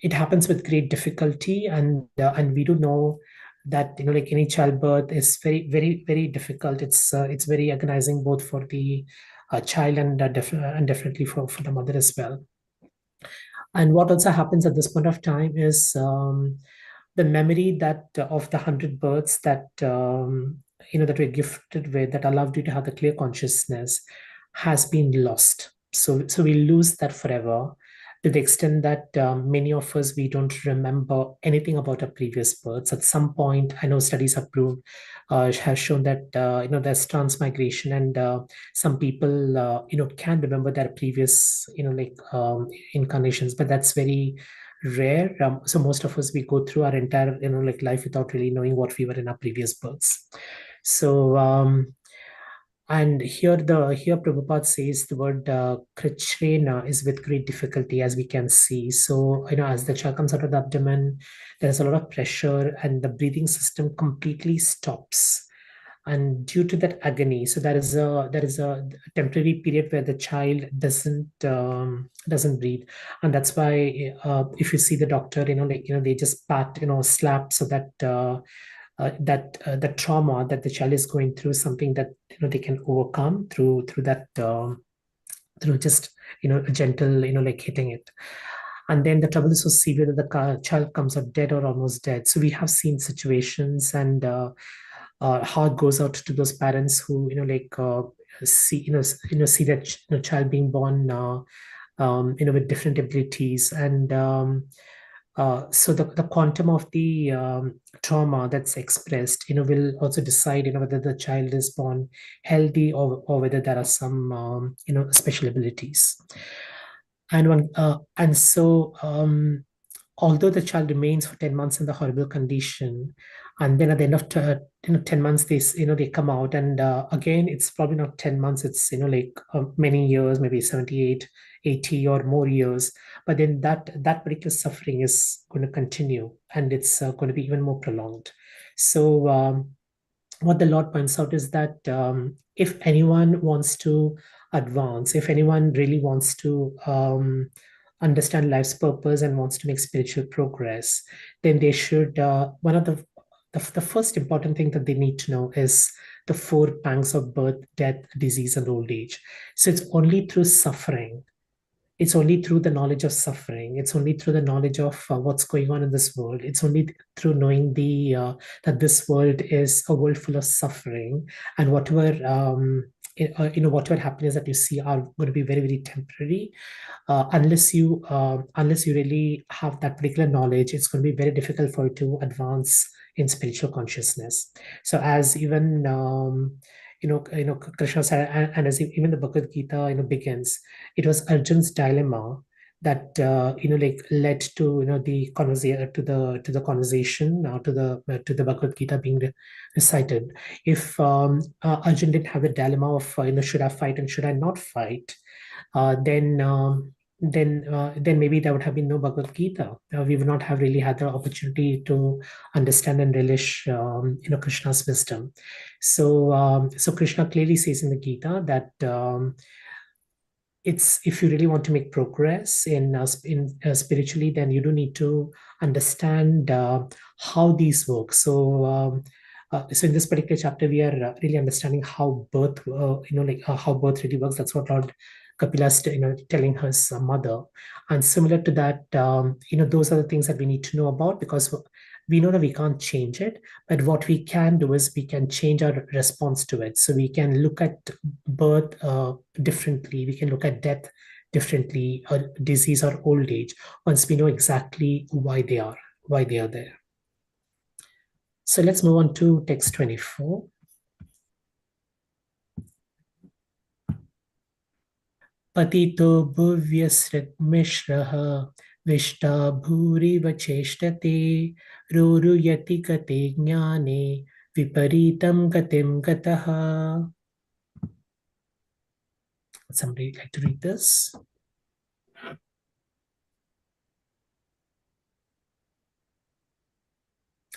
it happens with great difficulty, and we do know that like any childbirth is very very very difficult. It's very agonizing, both for the child and definitely for the mother as well. And what also happens at this point of time is the memory that of the 100 births that that we're gifted with, that allowed you to have the clear consciousness, has been lost. So we lose that forever, to the extent that many of us, we don't remember anything about our previous births. At some point, I know studies have proved, has shown that there's transmigration, and some people can remember their previous incarnations, but that's very rare. So most of us, we go through our entire life without really knowing what we were in our previous births. So and here Prabhupada says the word krichrena is with great difficulty, as we can see. So as the child comes out of the abdomen, there's a lot of pressure, and the breathing system completely stops. And due to that agony, so there is a temporary period where the child doesn't breathe. And that's why if you see the doctor, they just pat, slap, so that the trauma that the child is going through is something that they can overcome through that through just a gentle hitting it. And then the trouble is so severe that the child comes out dead or almost dead. So we have seen situations, and heart goes out to those parents who see see that child being born with different abilities. And so the quantum of the trauma that's expressed will also decide whether the child is born healthy, or whether there are some special abilities. And so although the child remains for 10 months in the horrible condition, and then at the end of 10 months, they come out, and again, it's probably not 10 months, it's many years, maybe 78, 80 or more years. But then that particular suffering is going to continue, and it's going to be even more prolonged. So what the Lord points out is that if anyone wants to advance, if anyone really wants to understand life's purpose and wants to make spiritual progress, then they should, one of the first important thing that they need to know is the 4 pangs of birth, death, disease, and old age. So it's only through suffering, it's only through the knowledge of suffering, it's only through the knowledge of what's going on in this world, it's only through knowing that this world is a world full of suffering, and whatever whatever happiness that you see are going to be very, very temporary. Unless you really have that particular knowledge, it's going to be very difficult for you to advance in spiritual consciousness. So as even Krishna said, and as even the Bhagavad Gita begins, it was Arjun's dilemma that led to the conversation, to the conversation, to the Bhagavad Gita being recited. If Arjun didn't have the dilemma of should I fight and should I not fight, then maybe there would have been no Bhagavad Gita. We would not have really had the opportunity to understand and relish Krishna's wisdom. So Krishna clearly says in the Gita that it's, if you really want to make progress in spiritually, then you do need to understand how these work. So in this particular chapter, we are really understanding how birth, how birth really works. That's what Lord Kapila is, telling his mother. And similar to that, those are the things that we need to know about, because we know that we can't change it, but what we can do is we can change our response to it. So we can look at birth differently. We can look at death differently, or disease or old age, once we know exactly why they are there. So let's move on to text 24. Patito bhuvyasrit Vishta bhuriva cheshtate Ruruyati gate jnane Viparitam gatim gataha. Would somebody like to read this?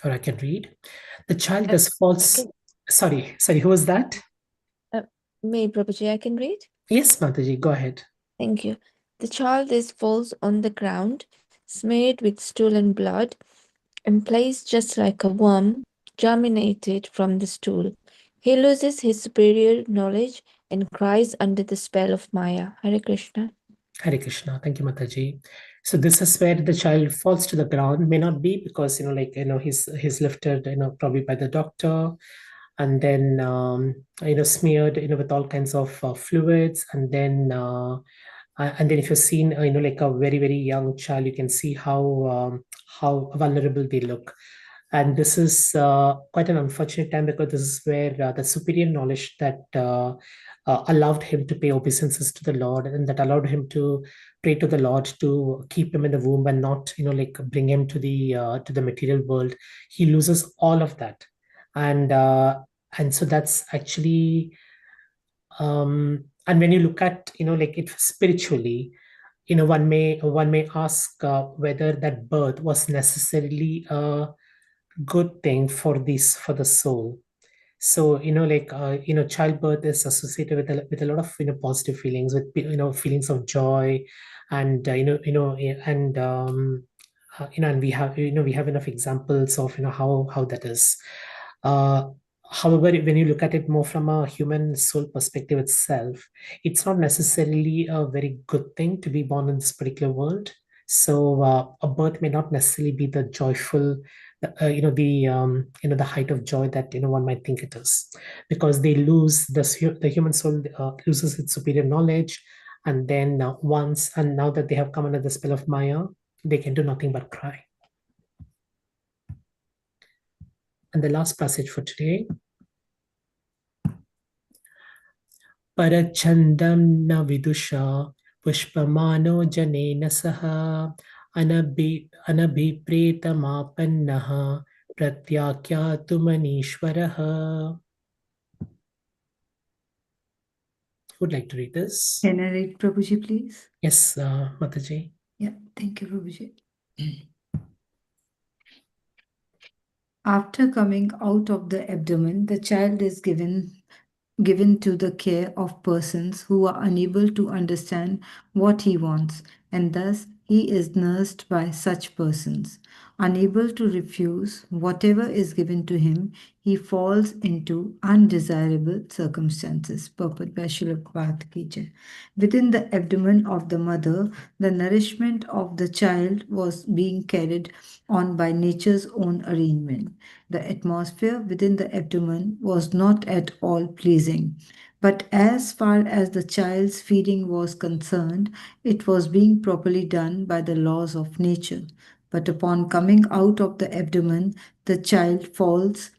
Or I can read. The child is false. Okay. Sorry, who was that? Me, Prabhuji, I can read? Yes, Mataji, go ahead. Thank you. The child is falls on the ground, smeared with stool and blood, and placed just like a worm, germinated from the stool. He loses his superior knowledge and cries under the spell of Maya. Hare Krishna. Hare Krishna. Thank you, Mataji. So this is where the child falls to the ground. May not be because he's lifted probably by the doctor, and then smeared with all kinds of fluids, and then if you've seen like a very, very young child, you can see how vulnerable they look. And this is quite an unfortunate time, because this is where the superior knowledge that allowed him to pay obeisances to the Lord, and that allowed him to pray to the Lord to keep him in the womb and not bring him to the material world. He loses all of that, and so that's actually and when you look at it spiritually, one may ask whether that birth was necessarily a good thing for the soul. So childbirth is associated with a lot of positive feelings, with feelings of joy, and and we have enough examples of how that is. uh, However, when you look at it more from a human soul perspective itself, it's not necessarily a very good thing to be born in this particular world. So a birth may not necessarily be the joyful, the height of joy that one might think it is, because they lose the human soul loses its superior knowledge, and then now that they have come under the spell of Maya, they can do nothing but cry. And the last passage for today. Parachandam na vidusha pushpamano janena saha anabhipreta pratyakyaatumanishwaraha. Who would like to read this? Can I read, Prabhuji, please? Yes, Mataji. Yeah, thank you, Prabhuji. After coming out of the abdomen, the child is given given to the care of persons who are unable to understand what he wants, and thus he is nursed by such persons. Unable to refuse whatever is given to him, he falls into undesirable circumstances. Purport by Srila Prabhupada Ki Jai. Within the abdomen of the mother, the nourishment of the child was being carried on by nature's own arrangement. The atmosphere within the abdomen was not at all pleasing. But as far as the child's feeding was concerned, it was being properly done by the laws of nature. But upon coming out of the abdomen, the child falls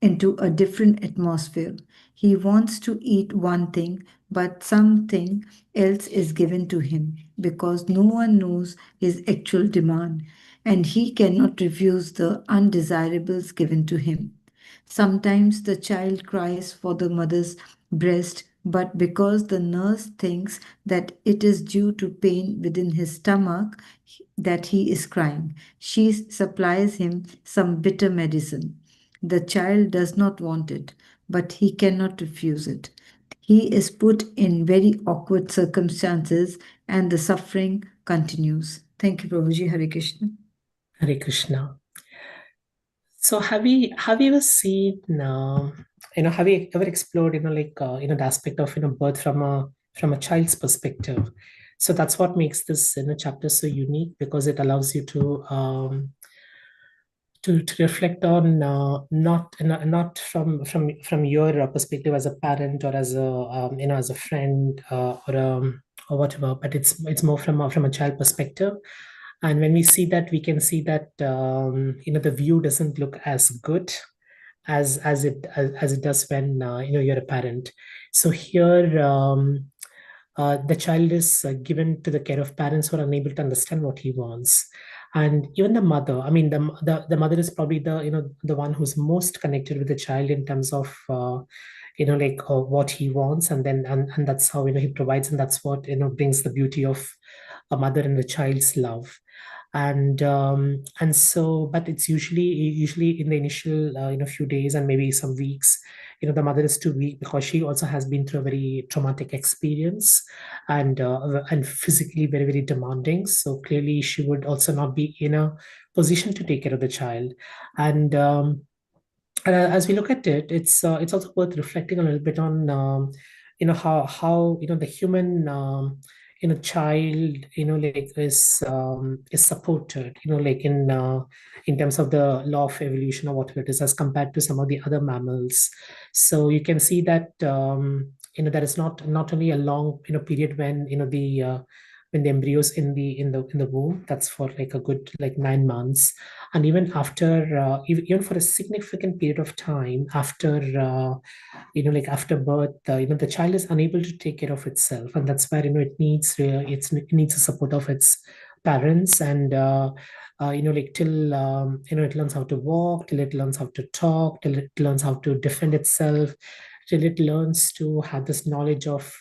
into a different atmosphere. He wants to eat one thing, but something else is given to him because no one knows his actual demand, and he cannot refuse the undesirables given to him. Sometimes the child cries for the mother's breast, but because the nurse thinks that it is due to pain within his stomach that he is crying, she supplies him some bitter medicine. The child does not want it, but he cannot refuse it. He is put in very awkward circumstances and the suffering continues. Thank you, Prabhuji. Hare Krishna. Hare Krishna. So have you ever seen have you ever explored the aspect of birth from a child's perspective? So that's what makes this chapter so unique, because it allows you to reflect on not from your perspective as a parent or as a as a friend or whatever, but it's more from a child perspective. And when we see that, we can see that the view doesn't look as good as it does when you're a parent. So here the child is given to the care of parents who are unable to understand what he wants. And even the mother, I mean, the mother is probably the one who's most connected with the child in terms of what he wants, and then and that's how he provides, and that's what brings the beauty of a mother and the child's love. And so, but it's usually in the initial few days and maybe some weeks, the mother is too weak because she also has been through a very traumatic experience, and physically very, very demanding. So clearly she would also not be in a position to take care of the child. And as we look at it, it's also worth reflecting a little bit on how the human child is supported in terms of the law of evolution or whatever it is, as compared to some of the other mammals. So you can see that there is not only a long period when the embryos in the womb, that's for like a good 9 months, and even after even for a significant period of time after after birth, the child is unable to take care of itself, and that's where it needs the support of its parents. And till it learns how to walk, till it learns how to talk, till it learns how to defend itself, till it learns to have this knowledge of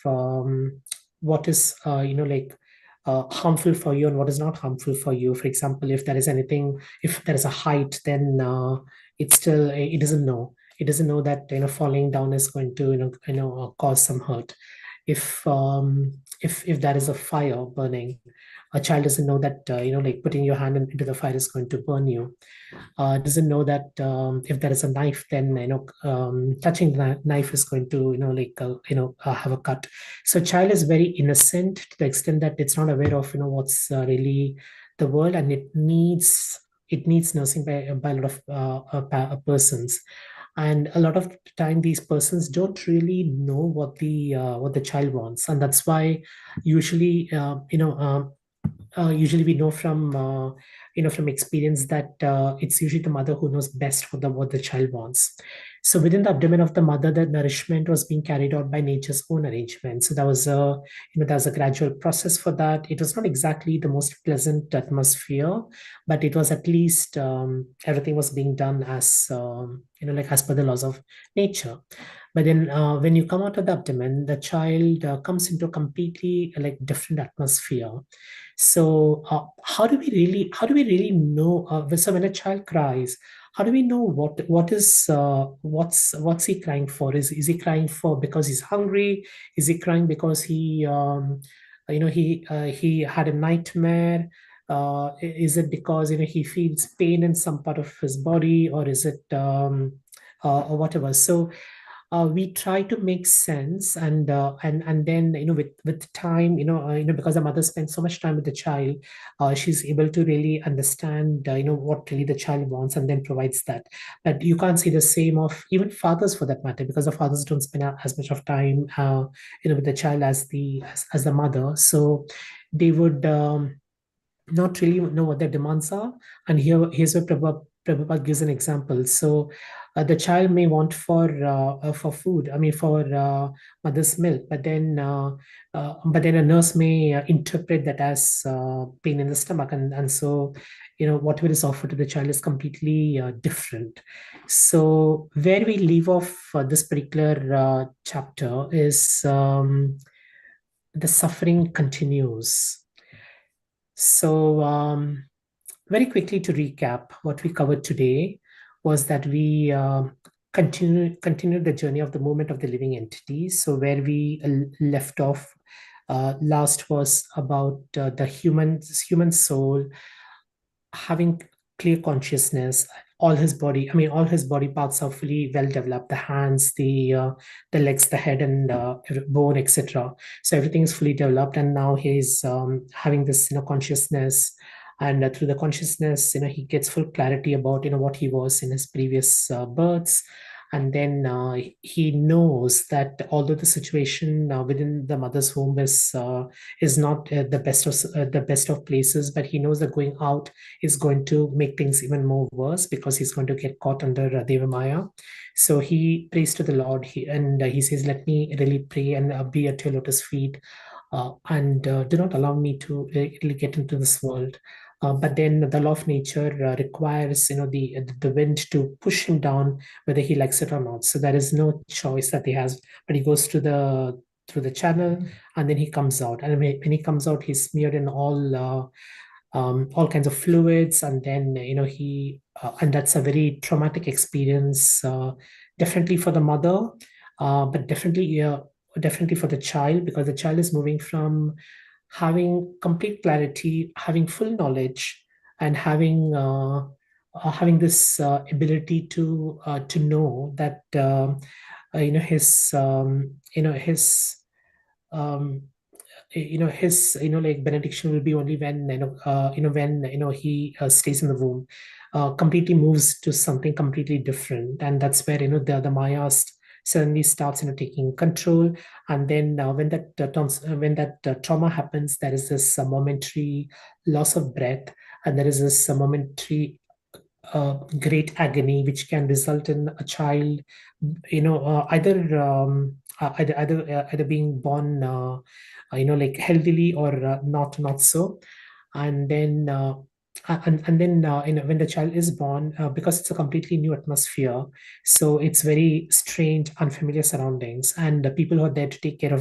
what is harmful for you and what is not harmful for you. For example, if there is a height, then it doesn't know. It doesn't know that falling down is going to cause some hurt. If there is a fire burning, a child doesn't know that putting your hand into the fire is going to burn you. Doesn't know that if there is a knife, then touching the knife is going to have a cut. So child is very innocent to the extent that it's not aware of what's really the world, and it needs nursing by a lot of persons. And a lot of the time these persons don't really know what the child wants, and that's why usually usually we know from experience that it's usually the mother who knows best what the child wants. So within the abdomen of the mother, the nourishment was being carried out by nature's own arrangement. So there was a gradual process for that. It was not exactly the most pleasant atmosphere, but it was at least everything was being done as as per the laws of nature. But then when you come out of the abdomen, the child comes into a completely like different atmosphere. So how do we really know? So when a child cries, how do we know what's he crying for? Is he crying for because he's hungry? Is he crying because he had a nightmare? Is it because he feels pain in some part of his body, or is it or whatever? So we try to make sense, and then with time, because the mother spends so much time with the child, she's able to really understand what really the child wants, and then provides that. But you can't see the same of even fathers, for that matter, because the fathers don't spend as much of time with the child as the mother. So they would not really know what their demands are. And here's where Prabhupada gives an example. So the child may want for food, I mean for mother's milk, but then a nurse may interpret that as pain in the stomach, and so whatever is offered to the child is completely different. So where we leave off this particular chapter is the suffering continues. So very quickly to recap, what we covered today was that we continued the journey of the movement of the living entities. So where we left off last was about the human soul having clear consciousness. All his body parts are fully well developed: the hands, the legs, the head, and bone, etc. So everything is fully developed, and now he's having this consciousness. And through the consciousness, he gets full clarity about what he was in his previous births. And then he knows that although the situation within the mother's womb is not the best of places, but he knows that going out is going to make things even more worse, because he's going to get caught under Deva Maya. So he prays to the Lord, and he says, "Let me really pray and be at your lotus feet, and do not allow me to really get into this world." But then the law of nature requires the wind to push him down, whether he likes it or not. So there is no choice that he has, but he goes through the channel, and then he comes out. And when he comes out, he's smeared in all kinds of fluids, and then and that's a very traumatic experience, definitely for the mother, but definitely for the child, because the child is moving from having complete clarity, having full knowledge, and having this ability to know that his um, his like benediction will be only when when he stays in the womb, completely moves to something completely different. And that's where the Maya suddenly starts taking control. And then when that trauma happens, there is this momentary loss of breath, and there is this momentary great agony, which can result in a child either being born like healthily, or not so. And then when the child is born, because it's a completely new atmosphere, so it's very strange, unfamiliar surroundings, and the people who are there to take care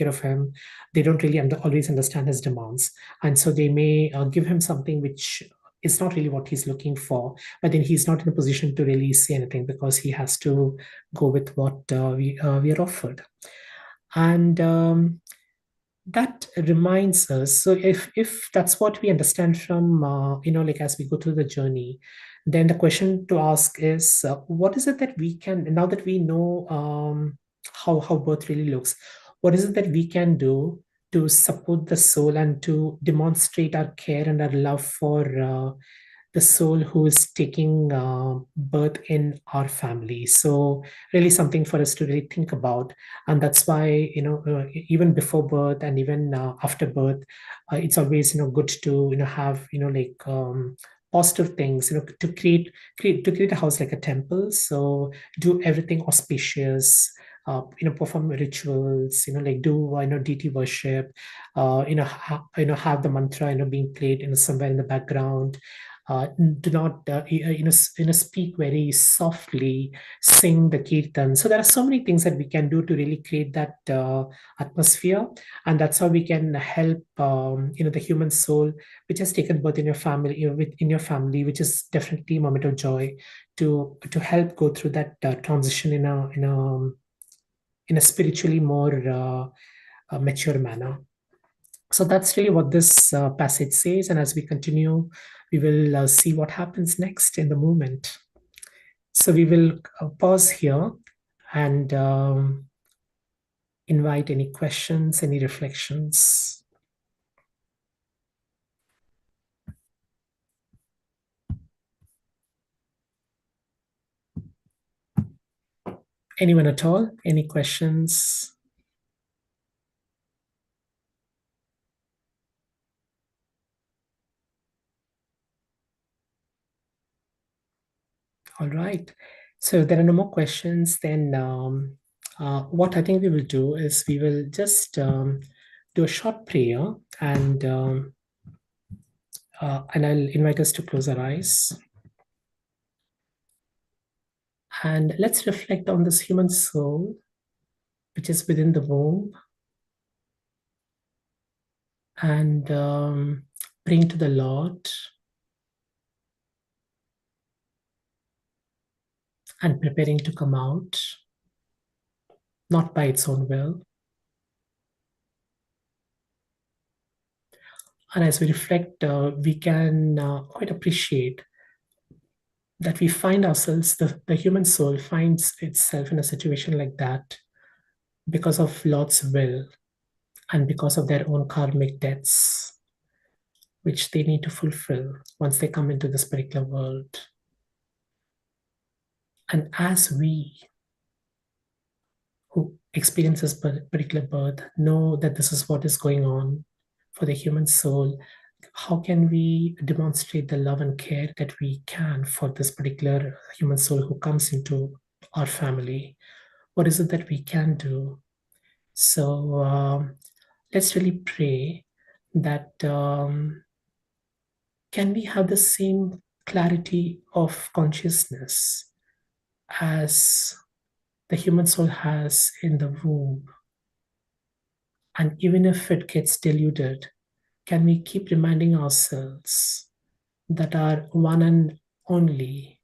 of him, they don't really always understand his demands. And so they may give him something which is not really what he's looking for, but then he's not in a position to really say anything, because he has to go with what we are offered. And that reminds us, so if that's what we understand from like as we go through the journey, then the question to ask is, what is it that we can, now that we know how birth really looks, what is it that we can do to support the soul and to demonstrate our care and our love for the soul who is taking birth in our family? So really something for us to really think about. And that's why even before birth and even after birth, it's always good to have like positive things, to create a house like a temple. So do everything auspicious, perform rituals, like do deity worship, have the mantra being played somewhere in the background, do not speak very softly, sing the kirtan. So there are so many things that we can do to really create that atmosphere, and that's how we can help the human soul which has taken birth in your family, in your family, which is definitely a moment of joy, to help go through that transition in a spiritually more mature manner. So that's really what this passage says. And as we continue, we will see what happens next in the movement. So we will pause here and invite any questions, any reflections. Anyone at all? Any questions? All right. So if there are no more questions, then what I think we will do is we will just do a short prayer, and I'll invite us to close our eyes. And let's reflect on this human soul, which is within the womb, and praying to the Lord and preparing to come out, not by its own will. And as we reflect, we can quite appreciate that we find ourselves, the human soul finds itself in a situation like that because of Lord's will and because of their own karmic debts, which they need to fulfill once they come into this particular world. And as we who experience this particular birth know that this is what is going on for the human soul, how can we demonstrate the love and care that we can for this particular human soul who comes into our family? What is it that we can do? So let's really pray that can we have the same clarity of consciousness as the human soul has in the womb? And even if it gets diluted, can we keep reminding ourselves that our one and only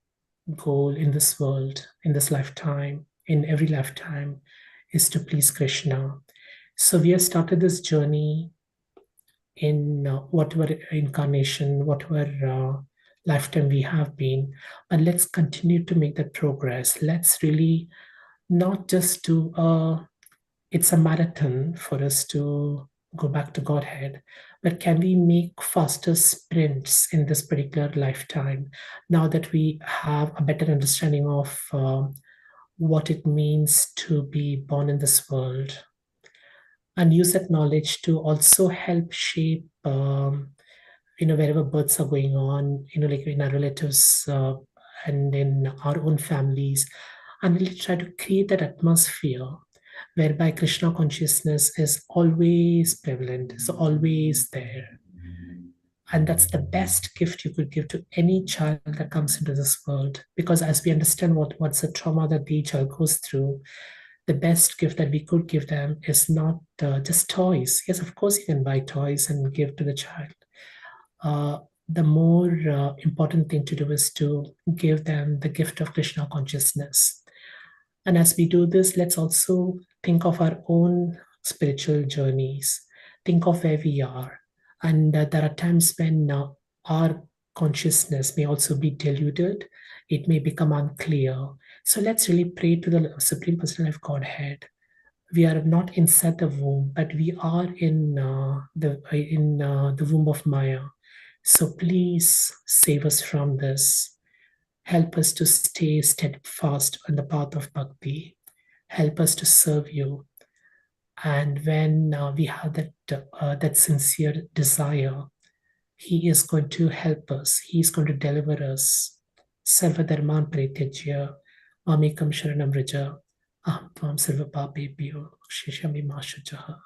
goal in this world, in this lifetime, in every lifetime, is to please Krishna? So we have started this journey in whatever incarnation, whatever lifetime we have been, but let's continue to make that progress. Let's really not just do it's a marathon for us to go back to Godhead, but can we make faster sprints in this particular lifetime now that we have a better understanding of what it means to be born in this world, and use that knowledge to also help shape wherever births are going on, like in our relatives and in our own families, and really try to create that atmosphere whereby Krishna consciousness is always prevalent, is always there. And that's the best gift you could give to any child that comes into this world. Because as we understand what's the trauma that the child goes through, the best gift that we could give them is not just toys. Yes, of course, you can buy toys and give to the child. The more important thing to do is to give them the gift of Krishna consciousness. And as we do this, let's also think of our own spiritual journeys, think of where we are. And there are times when our consciousness may also be diluted, it may become unclear. So let's really pray to the Supreme Personality of Godhead. We are not inside the womb, but we are in the womb of Maya. So please save us from this. Help us to stay steadfast on the path of bhakti. Help us to serve you. And when we have that sincere desire, He is going to help us. He is going to deliver us. Sarva dharman parityajya mamekam sharanam vraja aham tvam sarva papebhyo shishami ma shuchaha.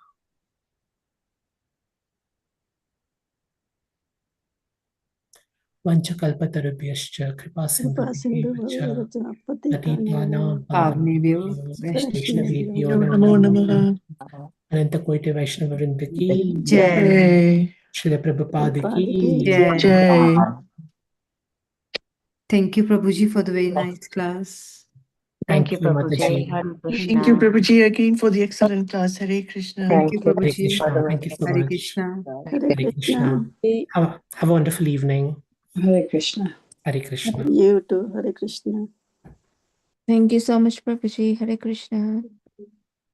Vanchakalpatarubhyascha kripa Kripa sindhu sindhubhyo patitanaam Pavanebhyo Vaishnavebhyo Namo namo Ananta Koiti Vaishnava Vrinda ki Jai. Srila Prabhupada ki Jai. Jai. Thank you, Prabhuji, for the very nice class. Thank you, Mataji. Prabhuji. Hare Krishna. Thank you, Prabhuji, again for the excellent class. Hare Krishna. Thank you, Hare Prabhuji. Krishna. Thank you so Hare much. Krishna. Hare Krishna. Have a wonderful evening. Hare Krishna. Hare Krishna. You too. Hare Krishna. Thank you so much, Prabhuji. Hare Krishna.